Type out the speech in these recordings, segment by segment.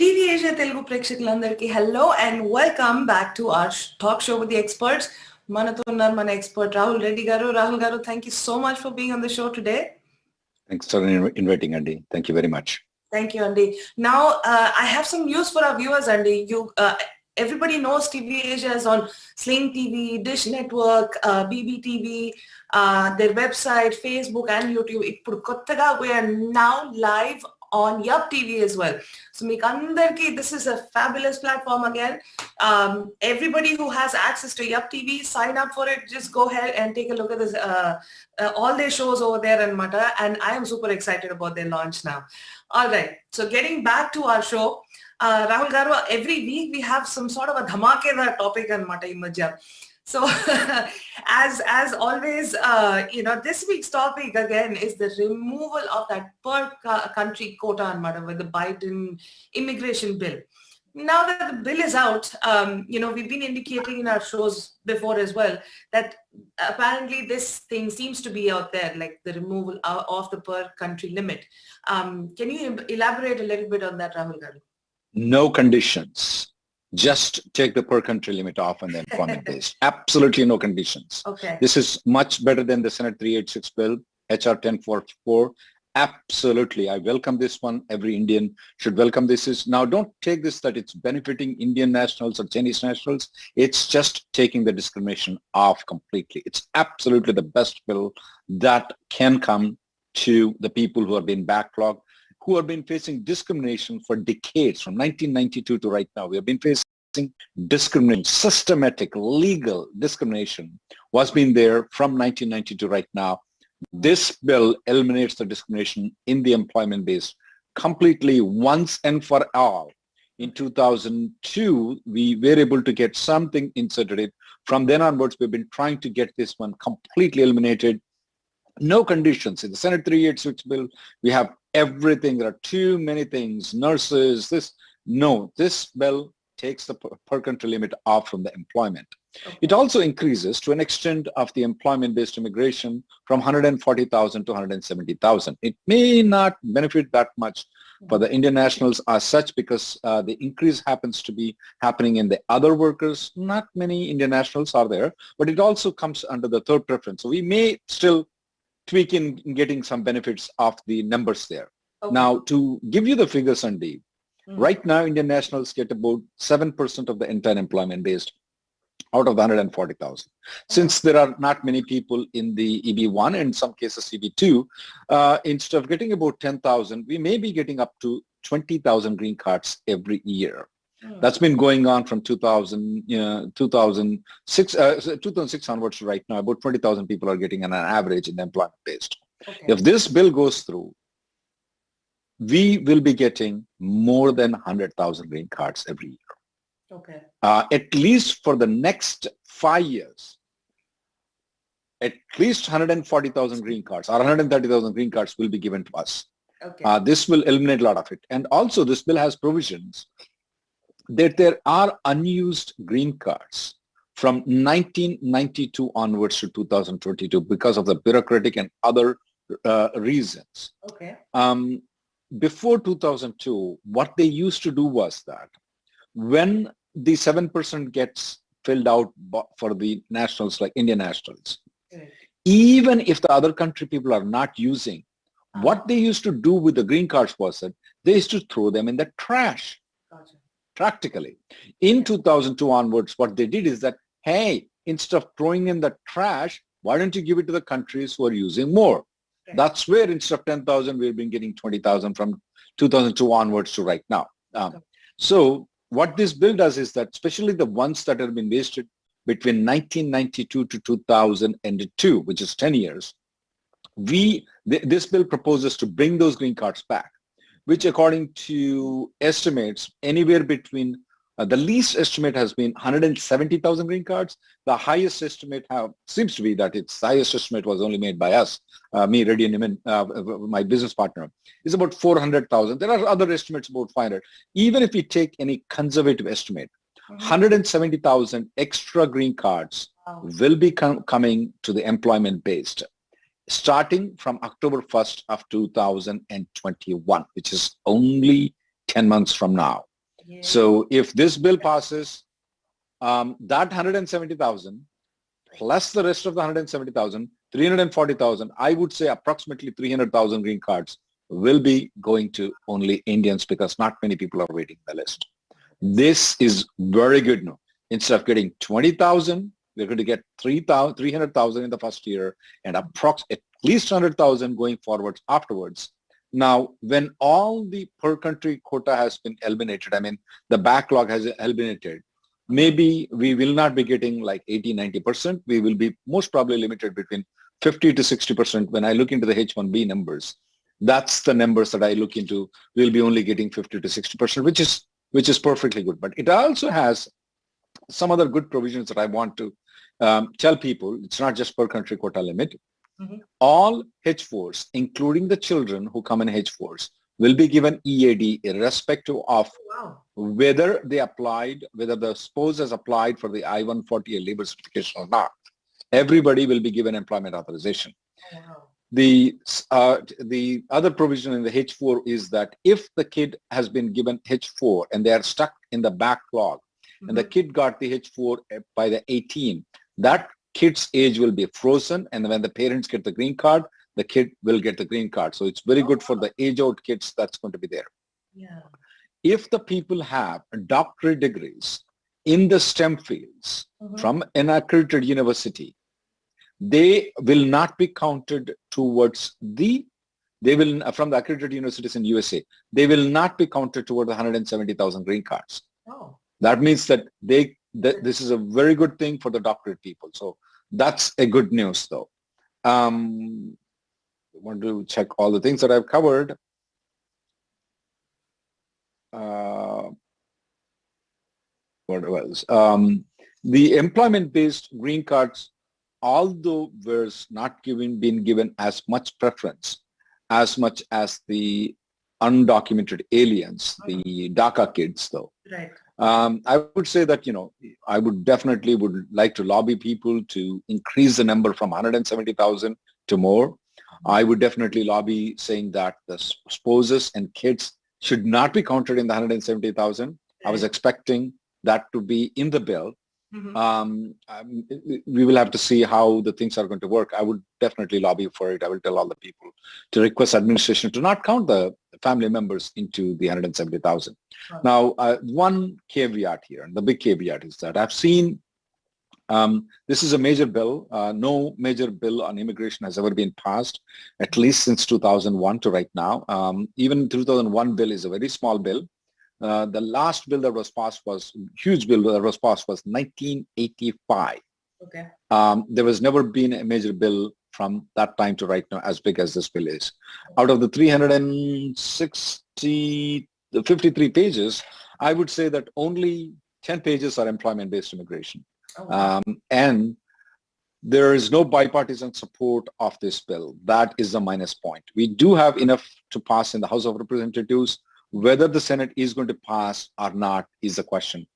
TVASIA Telugu ప్రేక్షకులందరికీ hello and welcome back to our talk show with the experts. మనతో ఉన్నారు మన expert Rahul Reddy garu. Rahul garu, thank you so much for being on the show today. Thanks for inviting, Andy. Thank you very much. Thank you, Andy. Now, I have some news for our viewers, Andy. Everybody knows TVASIA is on SlingTV, Dish Network, BBTV, their website, Facebook and YouTube. Ippudu kottaga we are now live on 𝗟𝗡𝗙 as well. So this is a fabulous platform again. Everybody who has access to 𝗟𝗡𝗙, sign up for it. Just go ahead and take a look at this, all their shows over there and Mata. And I am super excited about their launch now. All right. So getting back to our show, Rahul garu, every week we have some sort of a dhamakedar topic and Mata Imajya. So as always, this week's topic again is the removal of that per country quota with the Biden immigration bill. Now that the bill is out, we've been indicating in our shows before as well that apparently this thing seems to be out there, like the removal of the per country limit. Can you elaborate a little bit on that, Rahul garu? No conditions. Just take the per country limit off and the employment base. Absolutely no conditions. Okay. This is much better than the Senate 386 bill, HR 1044. Absolutely. I welcome this one. Every Indian should welcome this. Now, don't take this that it's benefiting Indian nationals or Chinese nationals. It's just taking the discrimination off completely. It's absolutely the best bill that can come to the people who have been backlogged, who have been facing discrimination for decades, from 1992 to right now. We have been facing discrimination, systematic, legal discrimination was been there from 1992 to right now. This bill eliminates the discrimination in the employment base completely once and for all. In 2002, we were able to get something inserted. From then onwards, we've been trying to get this one completely eliminated. No conditions. In the Senate 386 bill, we have everything. There are too many things. Nurses, this. No, this bill takes the per country limit off from the employment. Okay. It also increases to an extent of the employment-based immigration from 140,000 to 170,000. It may not benefit that much for the Indian nationals as such because the increase happens to be happening in the other workers. Not many Indian nationals are there, but it also comes under the third preference. So we may still tweak in getting some benefits of the numbers there. Okay. Now, to give you the figures, Andy, right now Indian nationals get about 7% of the entire employment based out of the 140,000. Since there are not many people in the EB1 and in some cases EB2, instead of getting about 10,000, we may be getting up to 20,000 green cards every year. That's been going on from 2006 onwards to right now. About 20,000 people are getting on an average in the employment based. Okay. If this bill goes through, we will be getting more than 100,000 green cards every year. Okay. At least for the next 5 years, at least 140,000 green cards or 130,000 green cards will be given to us. Okay. This will eliminate a lot of it. And also this bill has provisions that there are unused green cards from 1992 onwards to 2022 because of the bureaucratic and other reasons. Okay. Before 2002, what they used to do was that when the 7% gets filled out for the nationals, like Indian nationals, even if the other country people are not using, what they used to do with the green cards was that they used to throw them in the trash. Gotcha. Practically. In 2002 onwards, what they did is that, hey, instead of throwing in the trash, why don't you give it to the countries who are using more? Okay. That's where instead of 10,000, we've been getting 20,000 from 2002 onwards to right now. So what this bill does is that, especially the ones that have been wasted between 1992 to 2002, which is 10 years, this bill proposes to bring those green cards back, which according to estimates, anywhere between, the least estimate has been 170,000 green cards. The highest estimate seems to be that its highest estimate was only made by us, me, Reddy Neumann, my business partner, is about 400,000. There are other estimates about 500. Even if we take any conservative estimate, 170,000 extra green cards will be coming to the employment based. Starting from October 1st of 2021, which is only 10 months from now. Yeah. So if this bill passes, that 170,000 plus the rest of the 170,000, 340,000, I would say approximately 300,000 green cards will be going to only Indians because not many people are waiting the list. This is very good now. Instead of getting 20,000, we're going to get 300,000 in the first year and at least 100,000 going forward afterwards. Now, when all the per country quota has been eliminated, I mean, the backlog has eliminated, maybe we will not be getting like 80-90%. We will be most probably limited between 50 to 60%. When I look into the H1B numbers, that's the numbers that I look into. We'll be only getting 50 to 60%, which is perfectly good. But it also has some other good provisions that I want to tell people. It's not just per country quota limit. All H4s, including the children who come in H4s, will be given EAD irrespective of whether they applied, whether the spouse has applied for the I-140 labor certification or not. Everybody will be given employment authorization. The other provision in the H4 is that if the kid has been given H4 and they are stuck in the backlog and the kid got the H4 by the 18, that kid's age will be frozen, and when the parents get the green card, the kid will get the green card. So it's very good for the age-out kids that's going to be there. Yeah. If the people have doctorate degrees in the STEM fields from an accredited university, they will not be counted towards from the accredited universities in USA, they will not be counted toward the 170,000 green cards. Oh. That means that this is a very good thing for the doctorate people. So that's a good news though. I want to check all the things that I've covered. What else? The employment-based green cards, although was not been given as much preference as much as the undocumented aliens, the DACA kids though. Right. I would say that, I would definitely like to lobby people to increase the number from 170,000 to more. I would definitely lobby saying that the spouses and kids should not be counted in the 170,000. Right. I was expecting that to be in the bill. We will have to see how the things are going to work. I would definitely lobby for it. I will tell all the people to request administration to not count the family members into the 170,000. Right. Now, one caveat here, and the big caveat is that I've seen this is a major bill. No major bill on immigration has ever been passed, at least since 2001 to right now. Even 2001 bill is a very small bill. The last bill that was passed was huge bill that was passed was 1985. Okay. There was never been a major bill from that time to right now as big as this bill is. Out of the 53 pages, I would say that only 10 pages are employment-based immigration. Oh, wow. And there is no bipartisan support of this bill. That is the minus point. We do have enough to pass in the House of Representatives. Whether the Senate is going to pass or not is the question.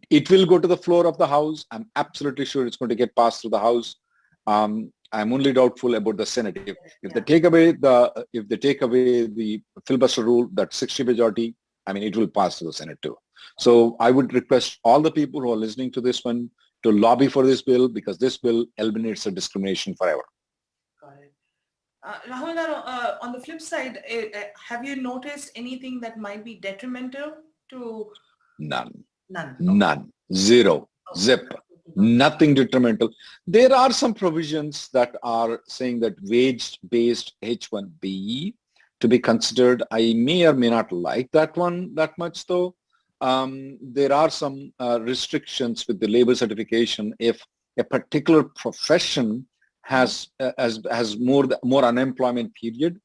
It will go to the floor of the House. I'm absolutely sure it's going to get passed through the House. I'm only doubtful about the Senate. If they take away the filibuster rule, that 60 majority, I mean, it will pass to the Senate too. So I would request all the people who are listening to this one to lobby for this bill, because this bill eliminates the discrimination forever. Got it. Rahul, on the flip side, have you noticed anything that might be detrimental to? None. None. None. Zero. Okay. Zip. Nothing detrimental. There are some provisions that are saying that wage-based H1B to be considered. I may or may not like that one that much though. There are some restrictions with the labor certification if a particular profession has more unemployment period.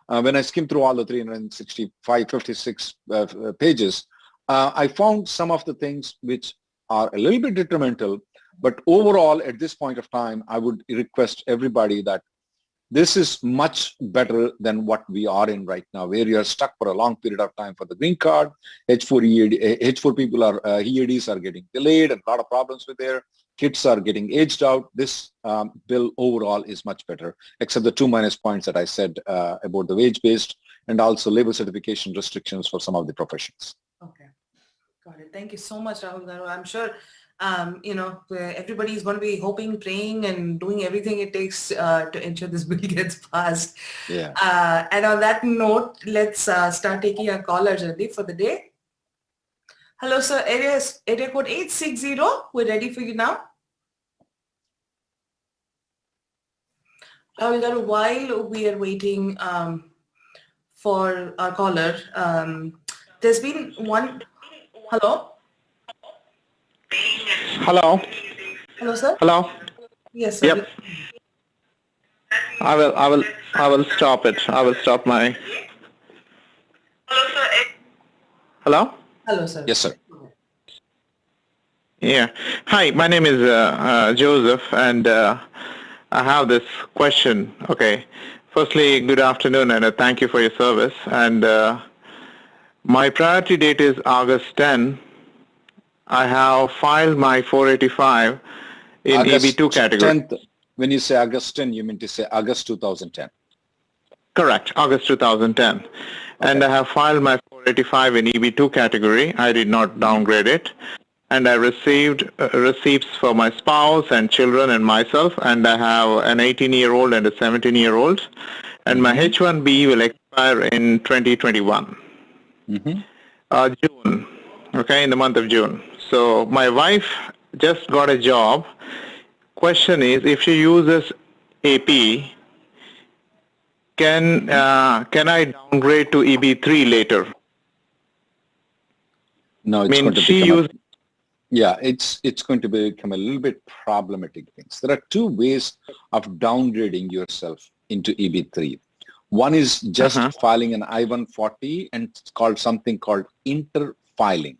When I skimmed through all the 56 pages, I found some of the things which are a little bit detrimental, but overall at this point of time, I would request everybody that this is much better than what we are in right now, where you are stuck for a long period of time for the green card. H4 people are, EADs are getting delayed and a lot of problems with their kids are getting aged out. This bill overall is much better, except the two minus points that I said about the wage-based and also labor certification restrictions for some of the professions. Okay. Got it. Thank you so much, Rahul Garu. I'm sure, everybody is going to be hoping, praying, and doing everything it takes to ensure this bill gets passed. Yeah. And on that note, let's start taking our callers ready for the day. Hello, sir. Area code 860. We're ready for you now. Rahul Garu, while we are waiting for our caller, there's been one. Hello? Hello. Hello, sir? Hello. Yes, sir. Yep. I will stop it. I will stop my. Hello. Hello, sir. Yes, sir. Yeah. Hi, my name is Joseph, and I have this question. Okay. Firstly, good afternoon, and thank you for your service. And my priority date is August 10. I have filed my 485 in August EB2 category. 10th, when you say August 10, you mean to say August 2010? Correct, August 2010. Okay. And I have filed my 485 in EB2 category. I did not downgrade it. And I received receipts for my spouse and children and myself. And I have an 18-year-old and a 17-year-old. And my H-1B will expire in 2021. June, okay, in the month of June. So my wife just got a job. Question is, if she uses AP, can I downgrade to EB3 later? No, it's going to become it's going to become a little bit problematic things. There are two ways of downgrading yourself into EB3. One is just filing an I-140 and it's called something called interfiling.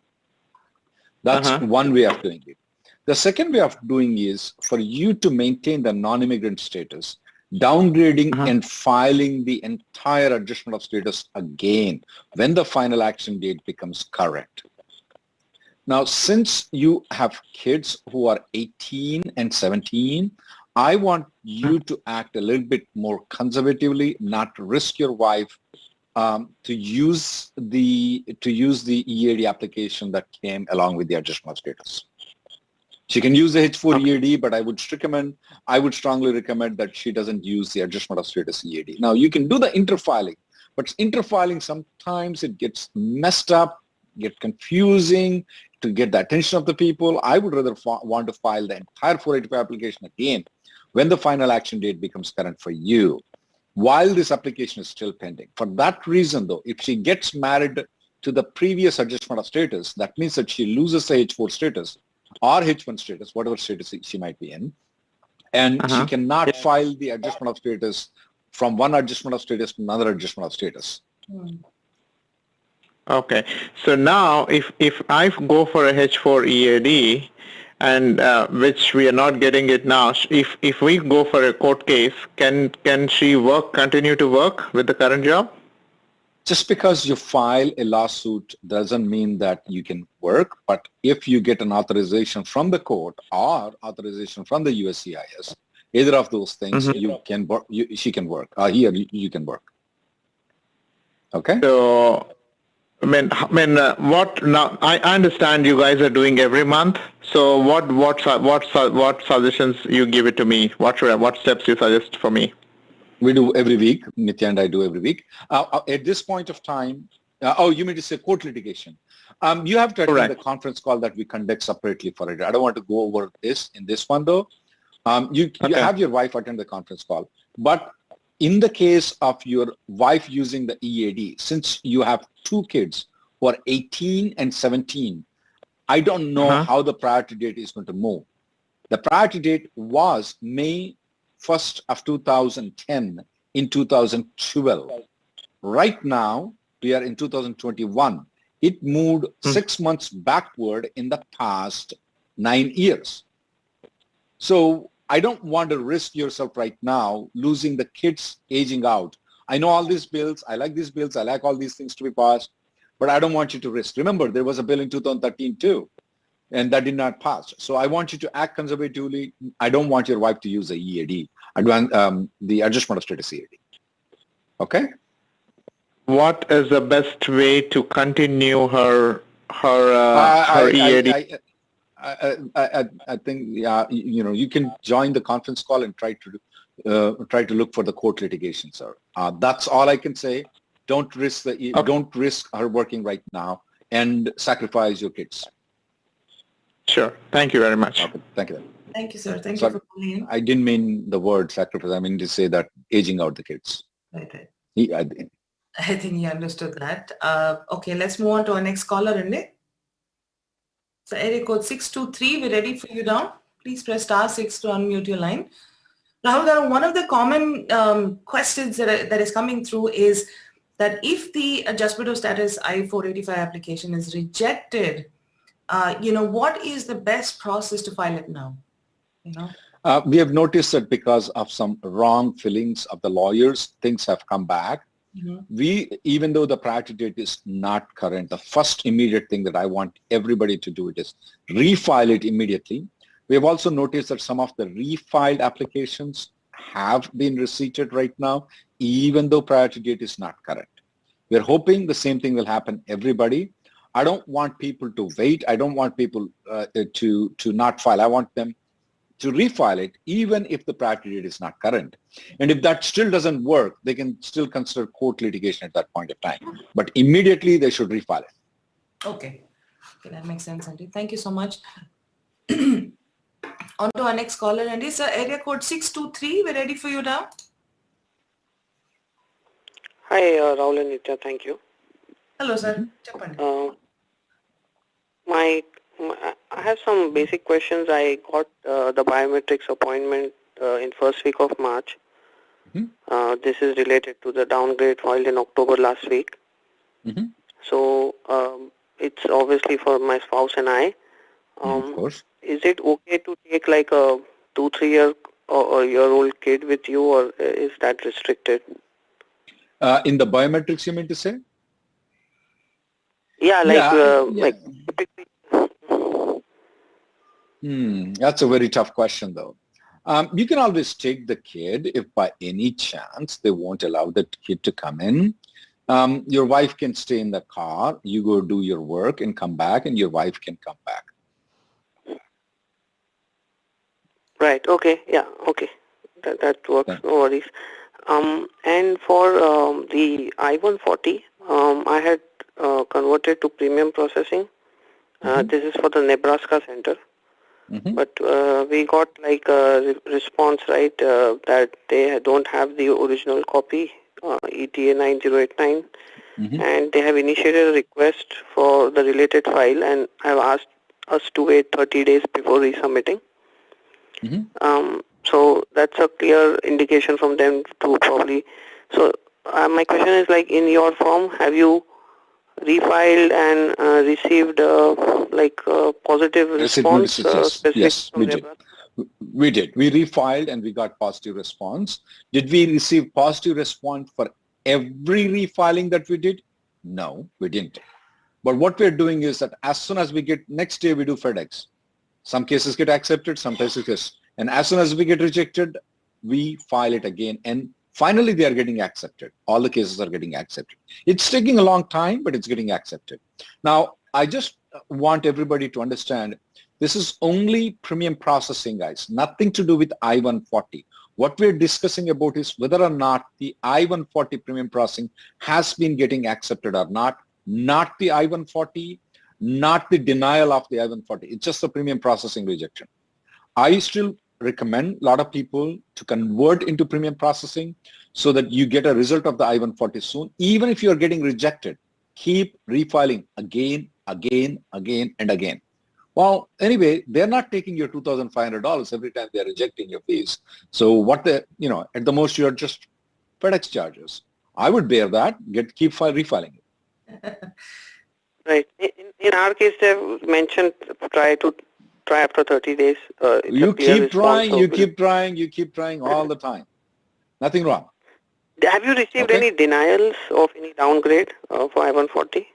That's one way of doing it. The second way of doing is for you to maintain the non-immigrant status, downgrading and filing the entire adjustment of status again when the final action date becomes correct. Now, since you have kids who are 18 and 17, I want you to act a little bit more conservatively, not risk your wife to use the EAD application that came along with the adjustment of status. She can use the H4 EAD, but I would strongly recommend that she doesn't use the adjustment of status EAD. Now, you can do the interfiling, but interfiling sometimes it gets messed up, get confusing to get the attention of the people. I would rather want to file the entire 485 application again when the final action date becomes current for you, while this application is still pending. For that reason, though, if she gets married to the previous adjustment of status, that means that she loses the H4 status or H1 status, whatever status she might be in, and she cannot file the adjustment of status from one adjustment of status to another adjustment of status. Okay. So now if I go for a H4 EAD, and which we are not getting it now, if we go for a court case, can she continue to work with the current job? Just because you file a lawsuit doesn't mean that you can work, but if you get an authorization from the court or authorization from the USCIS, either of those things, you can work. She can work. You can work. Okay. So, what now? I understand you guys are doing every month. So, what suggestions you give it to me? What steps you suggest for me? We do every week. Nitya and I do every week. At this point of time, you mean to say court litigation? You have to attend the conference call that we conduct separately for it. I don't want to go over this in this one though. You have your wife attend the conference call. But in the case of your wife using the EAD, since you have two kids who are 18 and 17, I don't know how the priority date is going to move. The priority date was May 1st of 2010 in 2012. Right now, we are in 2021. It moved 6 months backward in the past 9 years. So I don't want to risk yourself right now losing the kids aging out. I know all these bills. I like these bills. I like all these things to be passed, but I don't want you to risk. Remember, there was a bill in 2013 too, and that did not pass. So I want you to act conservatively. I don't want your wife to use the EAD, the adjustment of status EAD. Okay? What is the best way to continue her her EAD? I think you can join the conference call and try to look for the court litigation, sir. That's all I can say. Don't risk don't risk her working right now and sacrifice your kids. Sure. Thank you very much. Okay. Thank you. Thank you, sir. Thank you for calling in. I didn't mean the word sacrifice. I mean to say that aging out the kids. Right. I think he understood that. Okay, let's move on to our next caller, Indy. So area code 623, we're ready for you now. Please press *6 to unmute your line. Rahul, one of the common questions that is coming through is that if the adjustment of status I-485 application is rejected, what is the best process to file it now? We have noticed that because of some wrong fillings of the lawyers, things have come back. Mm-hmm. Even though the priority date is not current, the first immediate thing that I want everybody to do is refile it immediately. We have also noticed that some of the refiled applications have been receipted right now, even though priority date is not current. We're hoping the same thing will happen everybody. I don't want people to wait. I don't want people to not file. I want them to refile it, even if the priority date is not current. And if that still doesn't work, they can still consider court litigation at that point of time. But immediately, they should refile it. Okay, that makes sense, Andy. Thank you so much. On to our next caller, Andy. Sir, area code 623, we're ready for you now. Hi, Rahul and Nitya, thank you. Hello, sir. I have some basic questions. I got the biometrics appointment in first week of March. Mm-hmm. This is related to the downgrade filed in October last week. Mm-hmm. So it's obviously for my spouse and I. Of course. Is it okay to take like a 2-3 year old kid with you, or is that restricted? In the biometrics, you mean to say? Yeah, like typically. That's a very tough question, though. You can always take the kid if by any chance they won't allow the kid to come in. Your wife can stay in the car. You go do your work and come back, and your wife can come back. Right. Okay. Yeah. Okay. That works. Yeah. No worries. And for the I-140, I had converted to premium processing. This is for the Nebraska Center. Mm-hmm. But we got like a response, right, that they don't have the original copy, ETA 9089, and they have initiated a request for the related file and have asked us to wait 30 days before resubmitting. So that's a clear indication from them to probably. So my question is, like, in your form, have you refiled and received positive response? Yes, we did. We did. We refiled and we got positive response. Did we receive positive response for every refiling that we did? No, we didn't. But what we're doing is that as soon as we get, next day we do FedEx. Some cases get accepted, some cases get, and as soon as we get rejected, we file it again. And finally, they are getting accepted. All the cases are getting accepted. It's taking a long time, but it's getting accepted. Now, I just want everybody to understand, this is only premium processing, guys. Nothing to do with I-140. What we're discussing about is whether or not the I-140 premium processing has been getting accepted or not the I-140, not the denial of the I-140. It's just the premium processing rejection. I still recommend a lot of people to convert into premium processing so that you get a result of the I-140 soon. Even if you're getting rejected, keep refiling again, and again. Well, anyway, they're not taking your $2,500 every time they're rejecting your fees. So what at the most, you're just FedEx charges. I would bear that, keep refiling it. Right. In our case, they've mentioned try after 30 days. You keep trying, you keep trying all the time. Nothing wrong. Have you received any denials of any downgrade for I-140?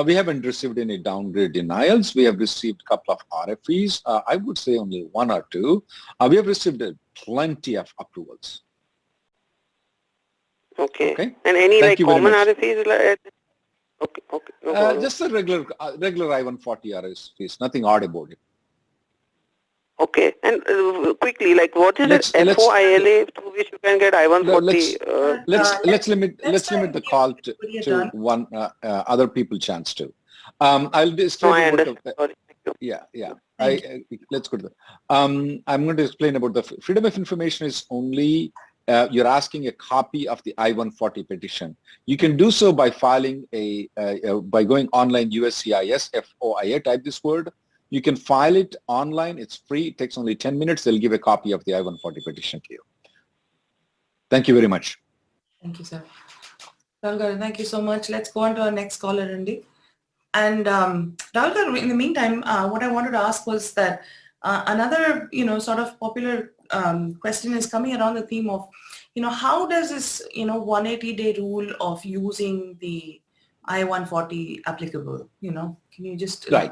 We haven't received any downgrade denials. We have received a couple of RFEs. I would say only 1 or 2. We have received plenty of approvals. Okay. And any common RFEs? Okay, okay. No problem. Just a regular I-140 RFEs, nothing odd about it. Okay, and quickly, like what is Let's- the FOILA through which you can get I-140? Let's limit the call to done. one other people chance to. I'll just No, I explain understand. Sorry. Thank you. yeah. Let's go to the. I'm going to explain about the freedom of information is only you're asking a copy of the I-140 petition. You can do so by filing by going online USCIS FOIA, type this word. You can file it online. It's free. It takes only 10 minutes. They'll give a copy of the I-140 petition to you. Thank you very much. Thank you, sir. Rahul garu, thank you so much. Let's go on to our next caller, Andy. And Rahul garu, in the meantime, what I wanted to ask was that another, sort of popular question is coming around the theme of, how does this, 180-day rule of using the I-140 applicable? Can you just Right.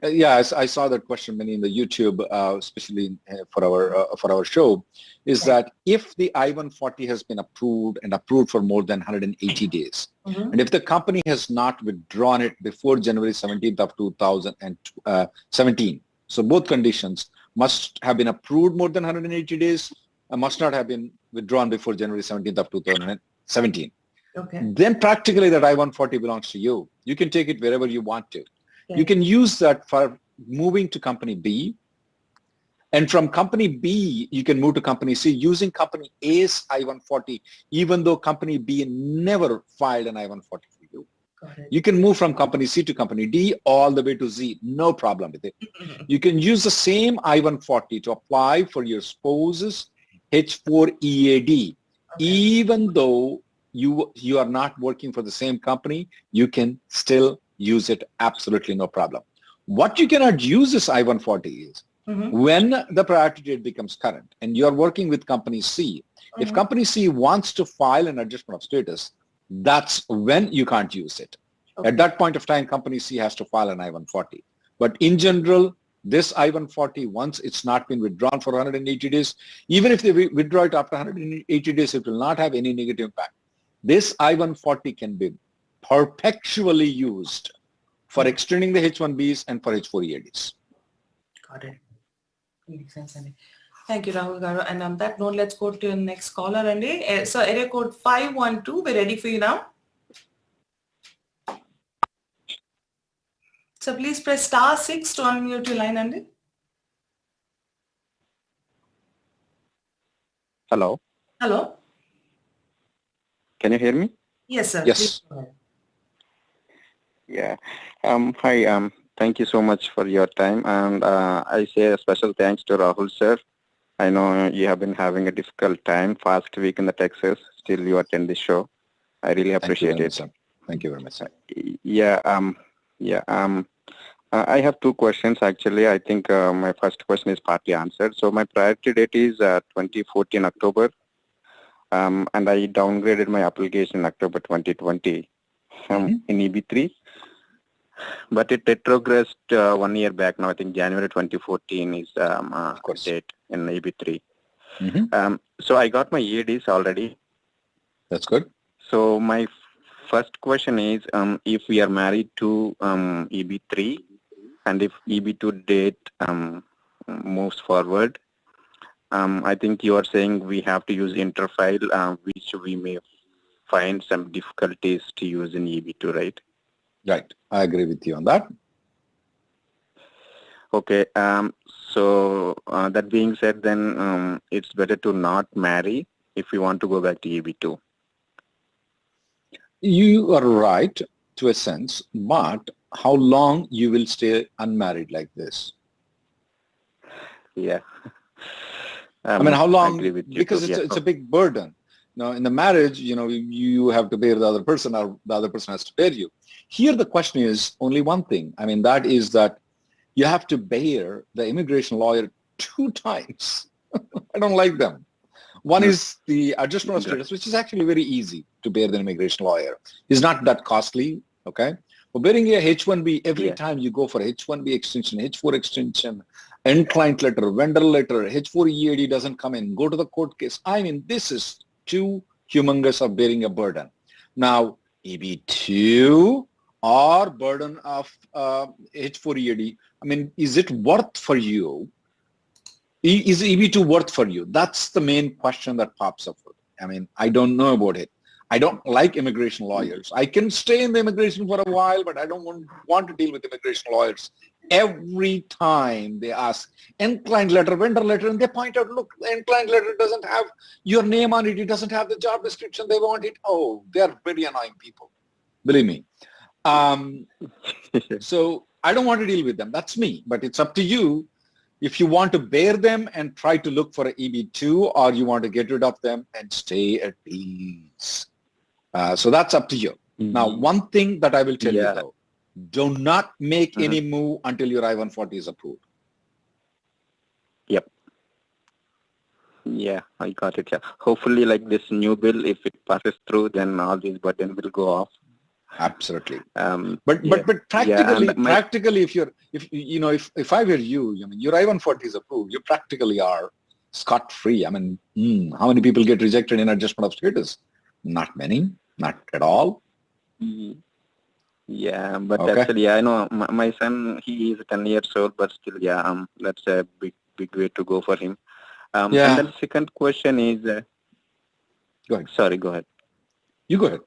Yeah, I saw that question many in the YouTube, especially for our show, is that if the I-140 has been approved for more than 180 days, and if the company has not withdrawn it before January 17th of 2017, so both conditions must have been approved more than 180 days and must not have been withdrawn before January 17th of 2017. Okay. Then practically that I-140 belongs to you. You can take it wherever you want to. Okay. You can use that for moving to company B. And from company B, you can move to company C using company A's I-140, even though company B never filed an I-140 for you. Got it. You can move from company C to company D all the way to Z. No problem with it. You can use the same I-140 to apply for your spouse's H4EAD, even though you are not working for the same company, you can still use it, absolutely no problem. What you cannot use this I-140 is when the priority date becomes current and you are working with company C. If company C wants to file an adjustment of status, that's when you can't use it. Okay. At that point of time, company C has to file an I-140. But in general, this I-140, once it's not been withdrawn for 180 days, even if they withdraw it after 180 days, it will not have any negative impact. This I-140 can be perpetually used for extending the H-1Bs and for H-4EADs. Got it. Makes sense, Andy. Thank you, Rahul garu. And on that note, let's go to the next caller, Andy. So area code 512, we're ready for you now. So please press *6 to unmute your line, Andy. Hello. Hello. Can you hear me? Yes, sir. Yes. Please go ahead. Yeah. Hi. Thank you so much for your time. And I say a special thanks to Rahul, sir. I know you have been having a difficult time, fast week in the Texas. Still, you attend the show. I really appreciate it. Thank you very much, sir. Yeah. I have two questions, actually. I think my first question is partly answered. So my priority date is 2014 October. And I downgraded my application in October 2020 in EB3. But it retrogressed 1 year back now. I think January 2014 is date in EB3. So I got my EADs already. That's good. So my first question is, if we are married to EB3 and if EB2 date moves forward, I think you are saying we have to use interfile, which we may find some difficulties to use in EB2, right? Right. I agree with you on that. Okay. So that being said, then it's better to not marry if we want to go back to EB2. You are right to a sense, but how long you will stay unmarried like this? Yeah. I mean, how long? I agree with you Because too. it's a big burden. Now, in the marriage, you have to bear the other person, or the other person has to bear you. Here, the question is only one thing. I mean, that is that you have to bear the immigration lawyer 2 times. I don't like them. One is the adjustment of status, which is actually very easy to bear the immigration lawyer. It's not that costly, okay? But bearing a H-1B every time you go for H-1B extension, H-4 extension, end client letter, vendor letter, H-4 EAD doesn't come in, go to the court case. I mean, this is too humongous of bearing a burden. Now, EB2 or burden of H4EAD, I mean, is it worth for you? Is EB2 worth for you? That's the main question that pops up. I mean, I don't know about it. I don't like immigration lawyers. I can stay in the immigration for a while, but I don't want to deal with immigration lawyers. Every time they ask end-client letter, vendor letter, and they point out, look, the end-client letter doesn't have your name on it. It doesn't have the job description they want it. Oh, they're very annoying people. Believe me. So I don't want to deal with them. That's me. But it's up to you if you want to bear them and try to look for an EB2, or you want to get rid of them and stay at peace. So that's up to you. Mm-hmm. Now, one thing that I will tell you though, do not make any move until your I-140 is approved. Yep. Yeah, I got it. Yeah. Hopefully, like this new bill, if it passes through, then all these buttons will go off. Absolutely. But practically, if I were you, I mean, your I-140 is approved, you practically are scot-free. I mean, how many people get rejected in adjustment of status? Not many, not at all. Yeah, but actually, I know my son, he is 10 years old, but still, that's a big way to go for him. And then the second question is, go ahead. Sorry, go ahead. You go ahead.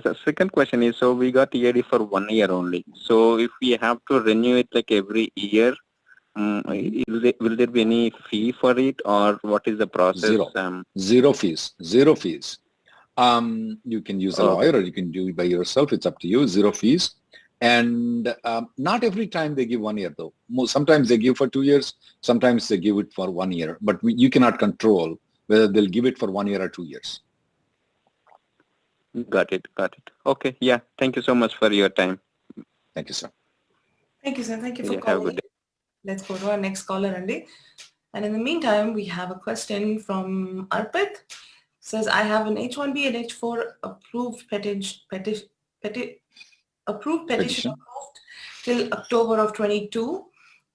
So second question is, so we got EAD for 1 year only. So if we have to renew it like every year, will there be any fee for it, or what is the process? Zero fees. You can use a lawyer, or you can do it by yourself. It's up to you. Zero fees. And not every time they give 1 year though. Sometimes they give for 2 years. Sometimes they give it for 1 year. But you cannot control whether they'll give it for 1 year or 2 years. Got it. Okay. Yeah. Thank you so much for your time. Thank you, sir. Thank you, sir. Thank you for calling. Have a good day. Let's go to our next caller, Andy. And in the meantime, we have a question from Arpit. Says, I have an H1B and H4 approved petition approved till October of 22.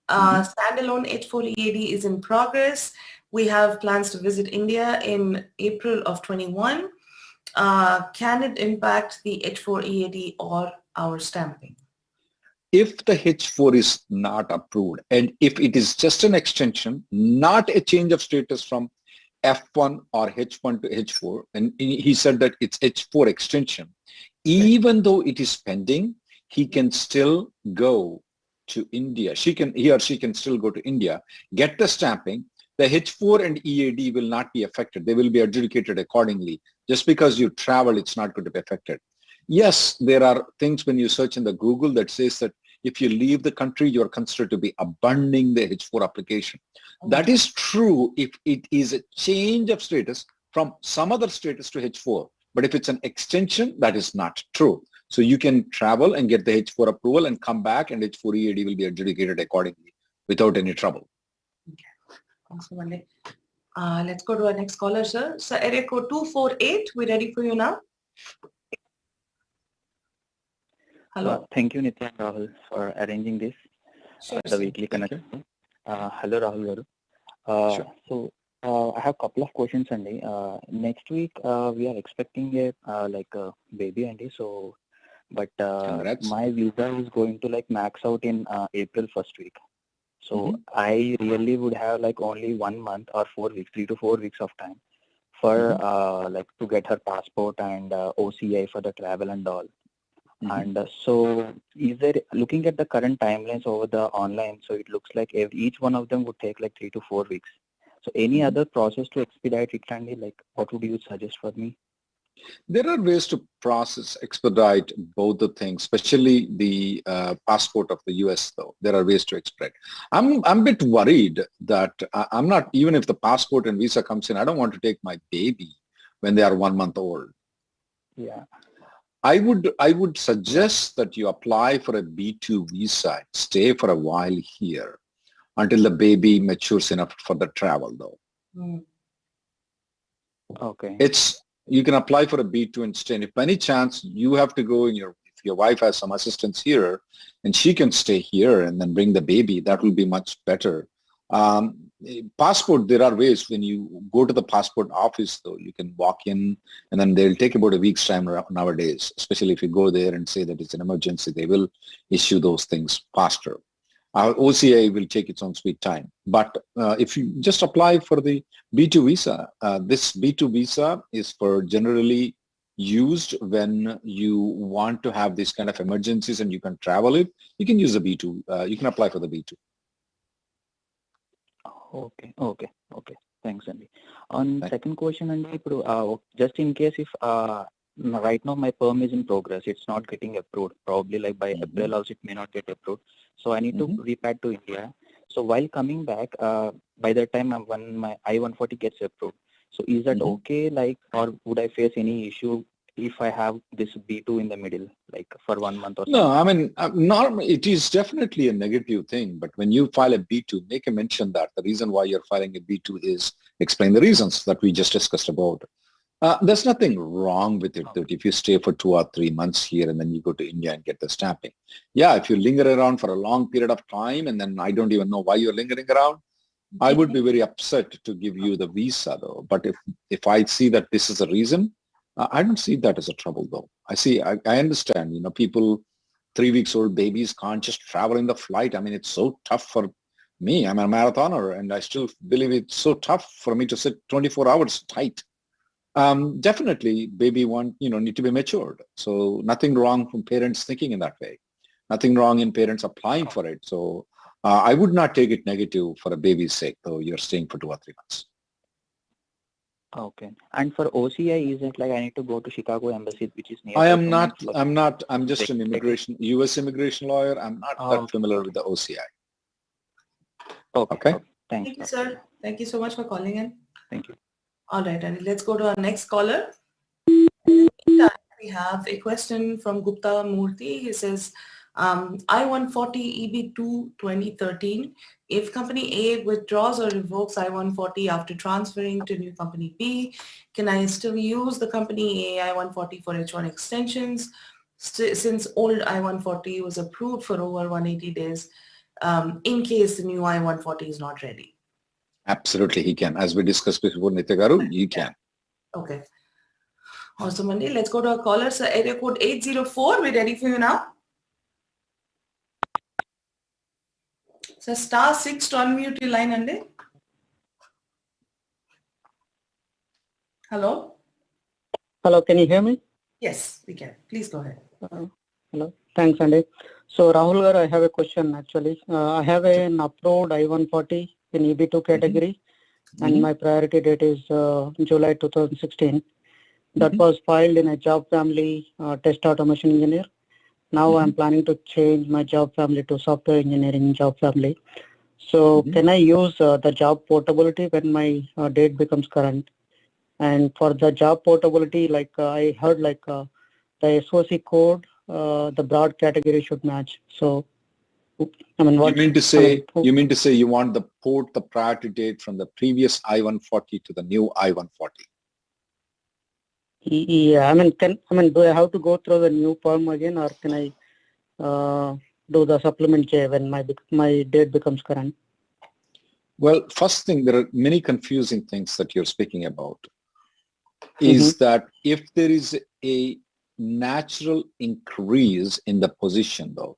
Standalone H4 EAD is in progress. We have plans to visit India in April of 21. Can it impact the H4 EAD or our stamping? If the H4 is not approved, and if it is just an extension, not a change of status from F1 or H1 to H4, and he said that it's H4 extension, even though it is pending, he can still go to India. He or she can still go to India, get the stamping. The H4 and EAD will not be affected. They will be adjudicated accordingly. Just because you travel, it's not going to be affected. Yes, there are things when you search in the Google that says that if you leave the country, you're considered to be abandoning the H4 application. That is true if it is a change of status from some other status to H4. But if it's an extension, that is not true. So you can travel and get the H4 approval and come back, and H4 EAD will be adjudicated accordingly without any trouble. Okay. Thanks, Monday. Let's go to our next caller, sir. So area code 248, we're ready for you now. Hello. Thank you, Nitya and Rahul, for arranging this, the weekly connection. Hello, Rahul Garu. Sure. So I have a couple of questions, Andy. Next week, we are expecting a baby, Andy. So, but my visa is going to max out in April first week. So I really would have only 1 month or 4 weeks, 3 to 4 weeks of time for to get her passport and OCI for the travel and all. And so is there, looking at the current timelines over the online, so it looks like each one of them would take 3 to 4 weeks. So any other process to expedite it, Andy, what would you suggest for me? There are ways to expedite both the things, especially the passport of the US though. There are ways to expedite. I'm a bit worried that I'm not, even if the passport and visa comes in, I don't want to take my baby when they are 1 month old. Yeah. I would suggest that you apply for a B2 visa, stay for a while here until the baby matures enough for the travel though. Okay. You can apply for a B2 and stay. And if by any chance you have to go, if your wife has some assistance here and she can stay here and then bring the baby, that will be much better. passport, there are ways. When you go to the passport office, though, you can walk in and then they'll take about a week's time nowadays, especially if you go there and say that it's an emergency, they will issue those things faster. OCI will take its own sweet time. But if you just apply for the B2 visa, this B2 visa is for generally used when you want to have these kind of emergencies and you can travel it. You can use the B2. You can apply for the B2. Okay. Thanks, Andy. On second question, Andy, just in case if right now my perm is in progress, it's not getting approved. Probably like by April also it may not get approved. So I need to repack to India. So while coming back, by the time when my I-140 gets approved, so is that okay? Like, or would I face any issue if I have this B2 in the middle, like for 1 month or something? No, I mean, it is definitely a negative thing. But when you file a B2, make a mention that the reason why you're filing a B2 is explain the reasons that we just discussed about. There's nothing wrong with it that if you stay for 2 or 3 months here and then you go to India and get the stamping. Yeah, if you linger around for a long period of time and then I don't even know why you're lingering around, I would be very upset to give you the visa though. But if I see that this is a reason, I don't see that as a trouble though. I understand, people, 3 weeks old babies can't just travel in the flight. I mean, it's so tough for me. I'm a marathoner and I still believe it's so tough for me to sit 24 hours tight. Definitely baby need to be matured. So nothing wrong from parents thinking in that way. Nothing wrong in parents applying for it. So I would not take it negative for a baby's sake, though you're staying for 2 or 3 months. Okay. And for OCI, is it like I need to go to Chicago embassy, which is near? I'm just an U.S. immigration lawyer. I'm not that familiar with the OCI. Okay. Thank you, sir. Thank you so much for calling in. Thank you. All right, and let's go to our next caller. We have a question from Gupta Murthy. He says, I-140 EB2 2013. If company A withdraws or revokes I-140 after transferring to new company B, can I still use the company A I-140 for H1 extensions since old I-140 was approved for over 180 days in case the new I-140 is not ready? Absolutely, he can. As we discussed before, Nitya, you can. Okay. Awesome, Andy. Let's go to our caller. So area code 804. We're ready for you now. So *6 to unmute your line, Andy. Hello? Hello, can you hear me? Yes, we can. Please go ahead. Hello. Thanks, Andy. So Rahul, I have a question actually. I have an approved I-140 in EB2 category and my priority date is July 2016. That was filed in a job family test automation engineer. Now I'm planning to change my job family to software engineering job family. So can I use the job portability when my date becomes current? And for the job portability, like I heard like the SOC code, the broad category should match. So I mean, what you mean to say you want the priority date from the previous I-140 to the new I-140? Yeah, do I have to go through the new perm again, or can I do the supplement J when my date becomes current? Well, first thing, there are many confusing things that you're speaking about. Is that if there is a natural increase in the position, though,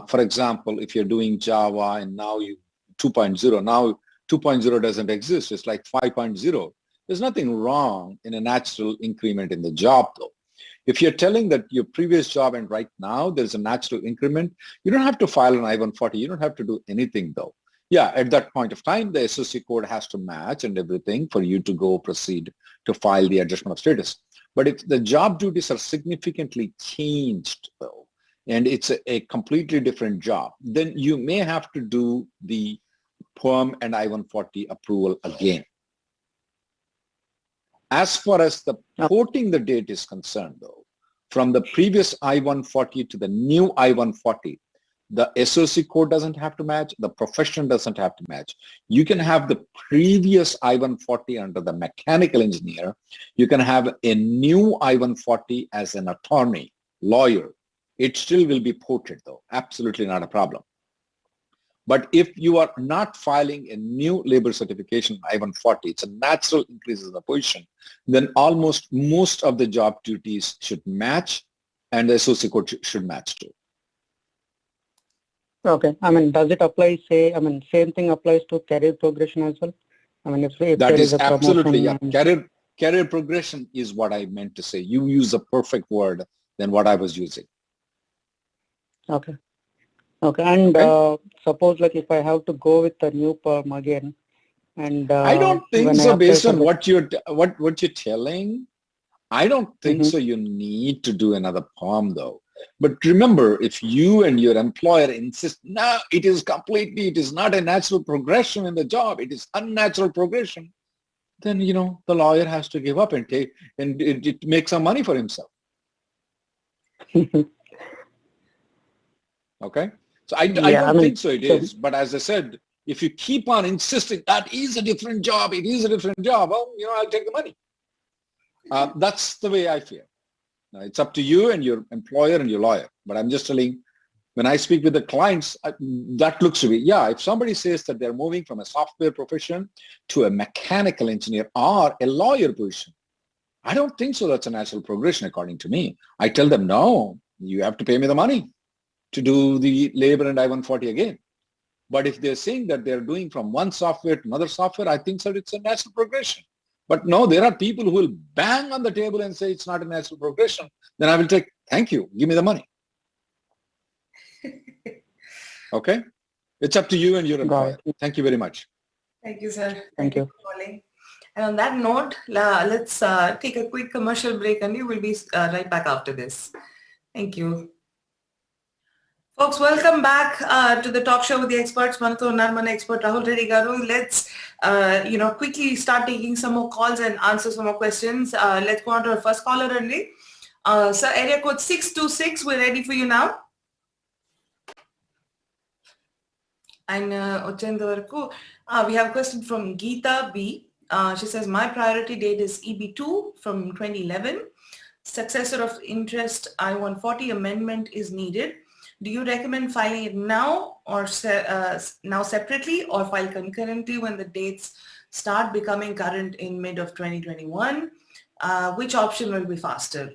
for example, if you're doing Java and now 2.0, now 2.0 doesn't exist, it's like 5.0. There's nothing wrong in a natural increment in the job, though. If you're telling that your previous job and right now there's a natural increment, you don't have to file an I-140. You don't have to do anything, though. Yeah, at that point of time, the SOC code has to match and everything for you to go proceed to file the adjustment of status. But if the job duties are significantly changed, though, and it's a completely different job, then you may have to do the PERM and I-140 approval again. As far as the porting the date is concerned, though, from the previous I-140 to the new I-140, the SOC code doesn't have to match, the profession doesn't have to match. You can have the previous I-140 under the mechanical engineer. You can have a new I-140 as an attorney, lawyer. It still will be ported, though. Absolutely not a problem. But if you are not filing a new labor certification I-140, it's a natural increase in the position, then almost most of the job duties should match and the associate code should match too. Okay. I mean, does it apply, say, I mean, same thing applies to career progression as well? I mean, if that there is a absolutely, yeah. and... Career progression is what I meant to say. You use a perfect word than what I was using. Okay. Okay. And suppose like if I have to go with the new perm again, and I don't think so based on what you're telling. I don't think so you need to do another perm though. But remember, if you and your employer insist, no, it is not a natural progression in the job, it is unnatural progression, then, you know, the lawyer has to give up and it make some money for himself. Okay? So I don't think so it is. But as I said, if you keep on insisting that is a different job, it is a different job, well, you know, I'll take the money. That's the way I feel. Now, it's up to you and your employer and your lawyer. But I'm just telling, when I speak with the clients, that looks to be, yeah, if somebody says that they're moving from a software profession to a mechanical engineer or a lawyer position, I don't think so that's a natural progression according to me. I tell them, no, you have to pay me the money to do the labor and I-140 again. But if they're saying that they're doing from one software to another software, I think that it's a natural progression. But no, there are people who will bang on the table and say it's not a natural progression. Then I will take, thank you, give me the money. Okay? It's up to you and your employer. Thank you very much. Thank you, sir. Thank you. And on that note, let's take a quick commercial break and we will be right back after this. Thank you. Folks, welcome back to the talk show with the experts, 𝗪𝗧𝗪 𝗪𝗧𝗪 expert Rahul V. Let's, quickly start taking some more calls and answer some more questions. Let's go on to our first caller, Randy. Sir, area code 626, we're ready for you now. And we have a question from Geeta B. She says, my priority date is EB2 from 2011. Successor of interest I-140 amendment is needed. Do you recommend filing it now or now separately or file concurrently when the dates start becoming current in mid of 2021? Which option will be faster?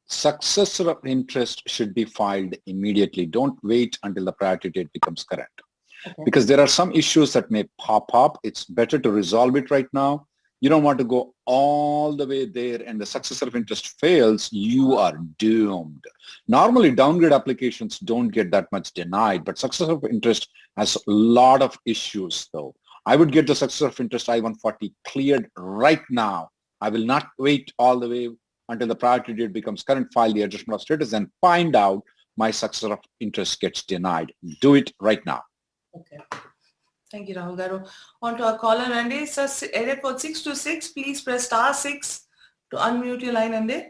Successor of interest should be filed immediately. Don't wait until the priority date becomes current. Okay. Because there are some issues that may pop up. It's better to resolve it right now. You don't want to go all the way there and the successor of interest fails, you are doomed. Normally, downgrade applications don't get that much denied, but successor of interest has a lot of issues though. I would get the successor of interest I-140 cleared right now. I will not wait all the way until the priority date becomes current, file the adjustment of status and find out my successor of interest gets denied. Do it right now. Okay. Thank you, Rahul Garu. On to our caller, Andy. Sir, area code 626, please press *6 to unmute your line, Andy.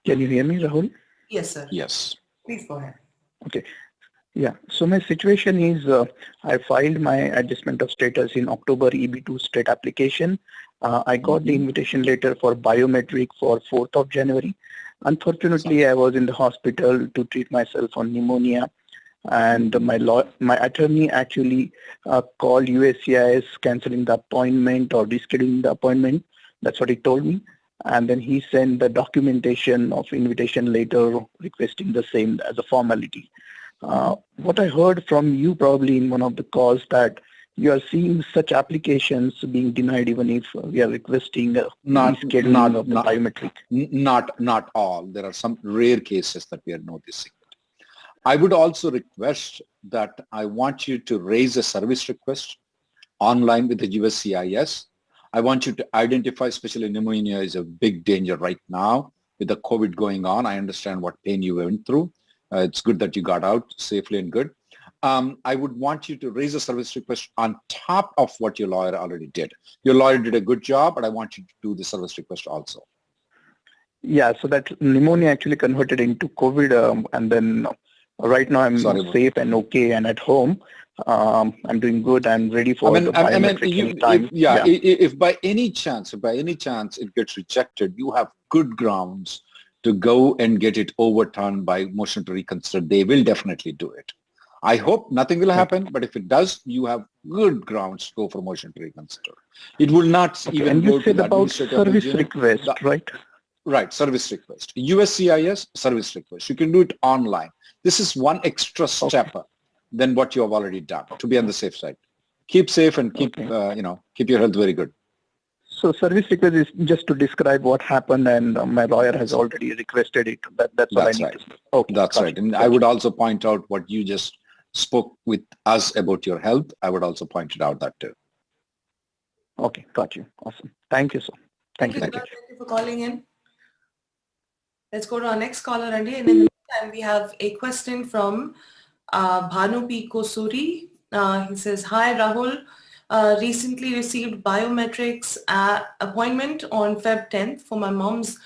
Can you hear me, Rahul? Yes, sir. Yes. Please go ahead. Okay. Yeah. So my situation is I filed my adjustment of status in October EB2 state application. I got the invitation letter for biometric for 4th of January. Unfortunately, I was in the hospital to treat myself on pneumonia. And my attorney actually called USCIS cancelling the appointment or rescheduling the appointment. That's what he told me. And then he sent the documentation of invitation letter requesting the same as a formality. What I heard from you probably in one of the calls that you are seeing such applications being denied even if we are requesting rescheduling of the biometric. Not all. There are some rare cases that we are noticing. I would also request that I want you to raise a service request online with the USCIS. I want you to identify, especially pneumonia is a big danger right now with the COVID going on. I understand what pain you went through. It's good that you got out safely and good. I would want you to raise a service request on top of what your lawyer already did. Your lawyer did a good job, but I want you to do the service request also. Yeah, so that pneumonia actually converted into COVID and then right now I'm safe and okay and at home. I'm doing good and ready for the biometric time. If by any chance it gets rejected, you have good grounds to go and get it overturned by motion to reconsider. They will definitely do it. I hope nothing will happen, but if it does, you have good grounds to go for motion to reconsider. It will not even and go you to said the about administrative service request, right? Right, service request. USCIS, service request. You can do it online. This is one extra step than what you have already done to be on the safe side. Keep safe and keep, keep your health very good. So service request is just to describe what happened, and my lawyer has already requested it. That's what I need to say. Okay, that's right. And I would also point out what you just spoke with us about your health. I would also point it out that too. Okay, got you. Awesome. Thank you, sir. Thank you. Thank you for calling in. Let's go to our next caller, Andy. And in the meantime, we have a question from Bhanu P. Kosuri. He says, hi, Rahul. Recently received biometrics appointment on Feb 10th for my mom's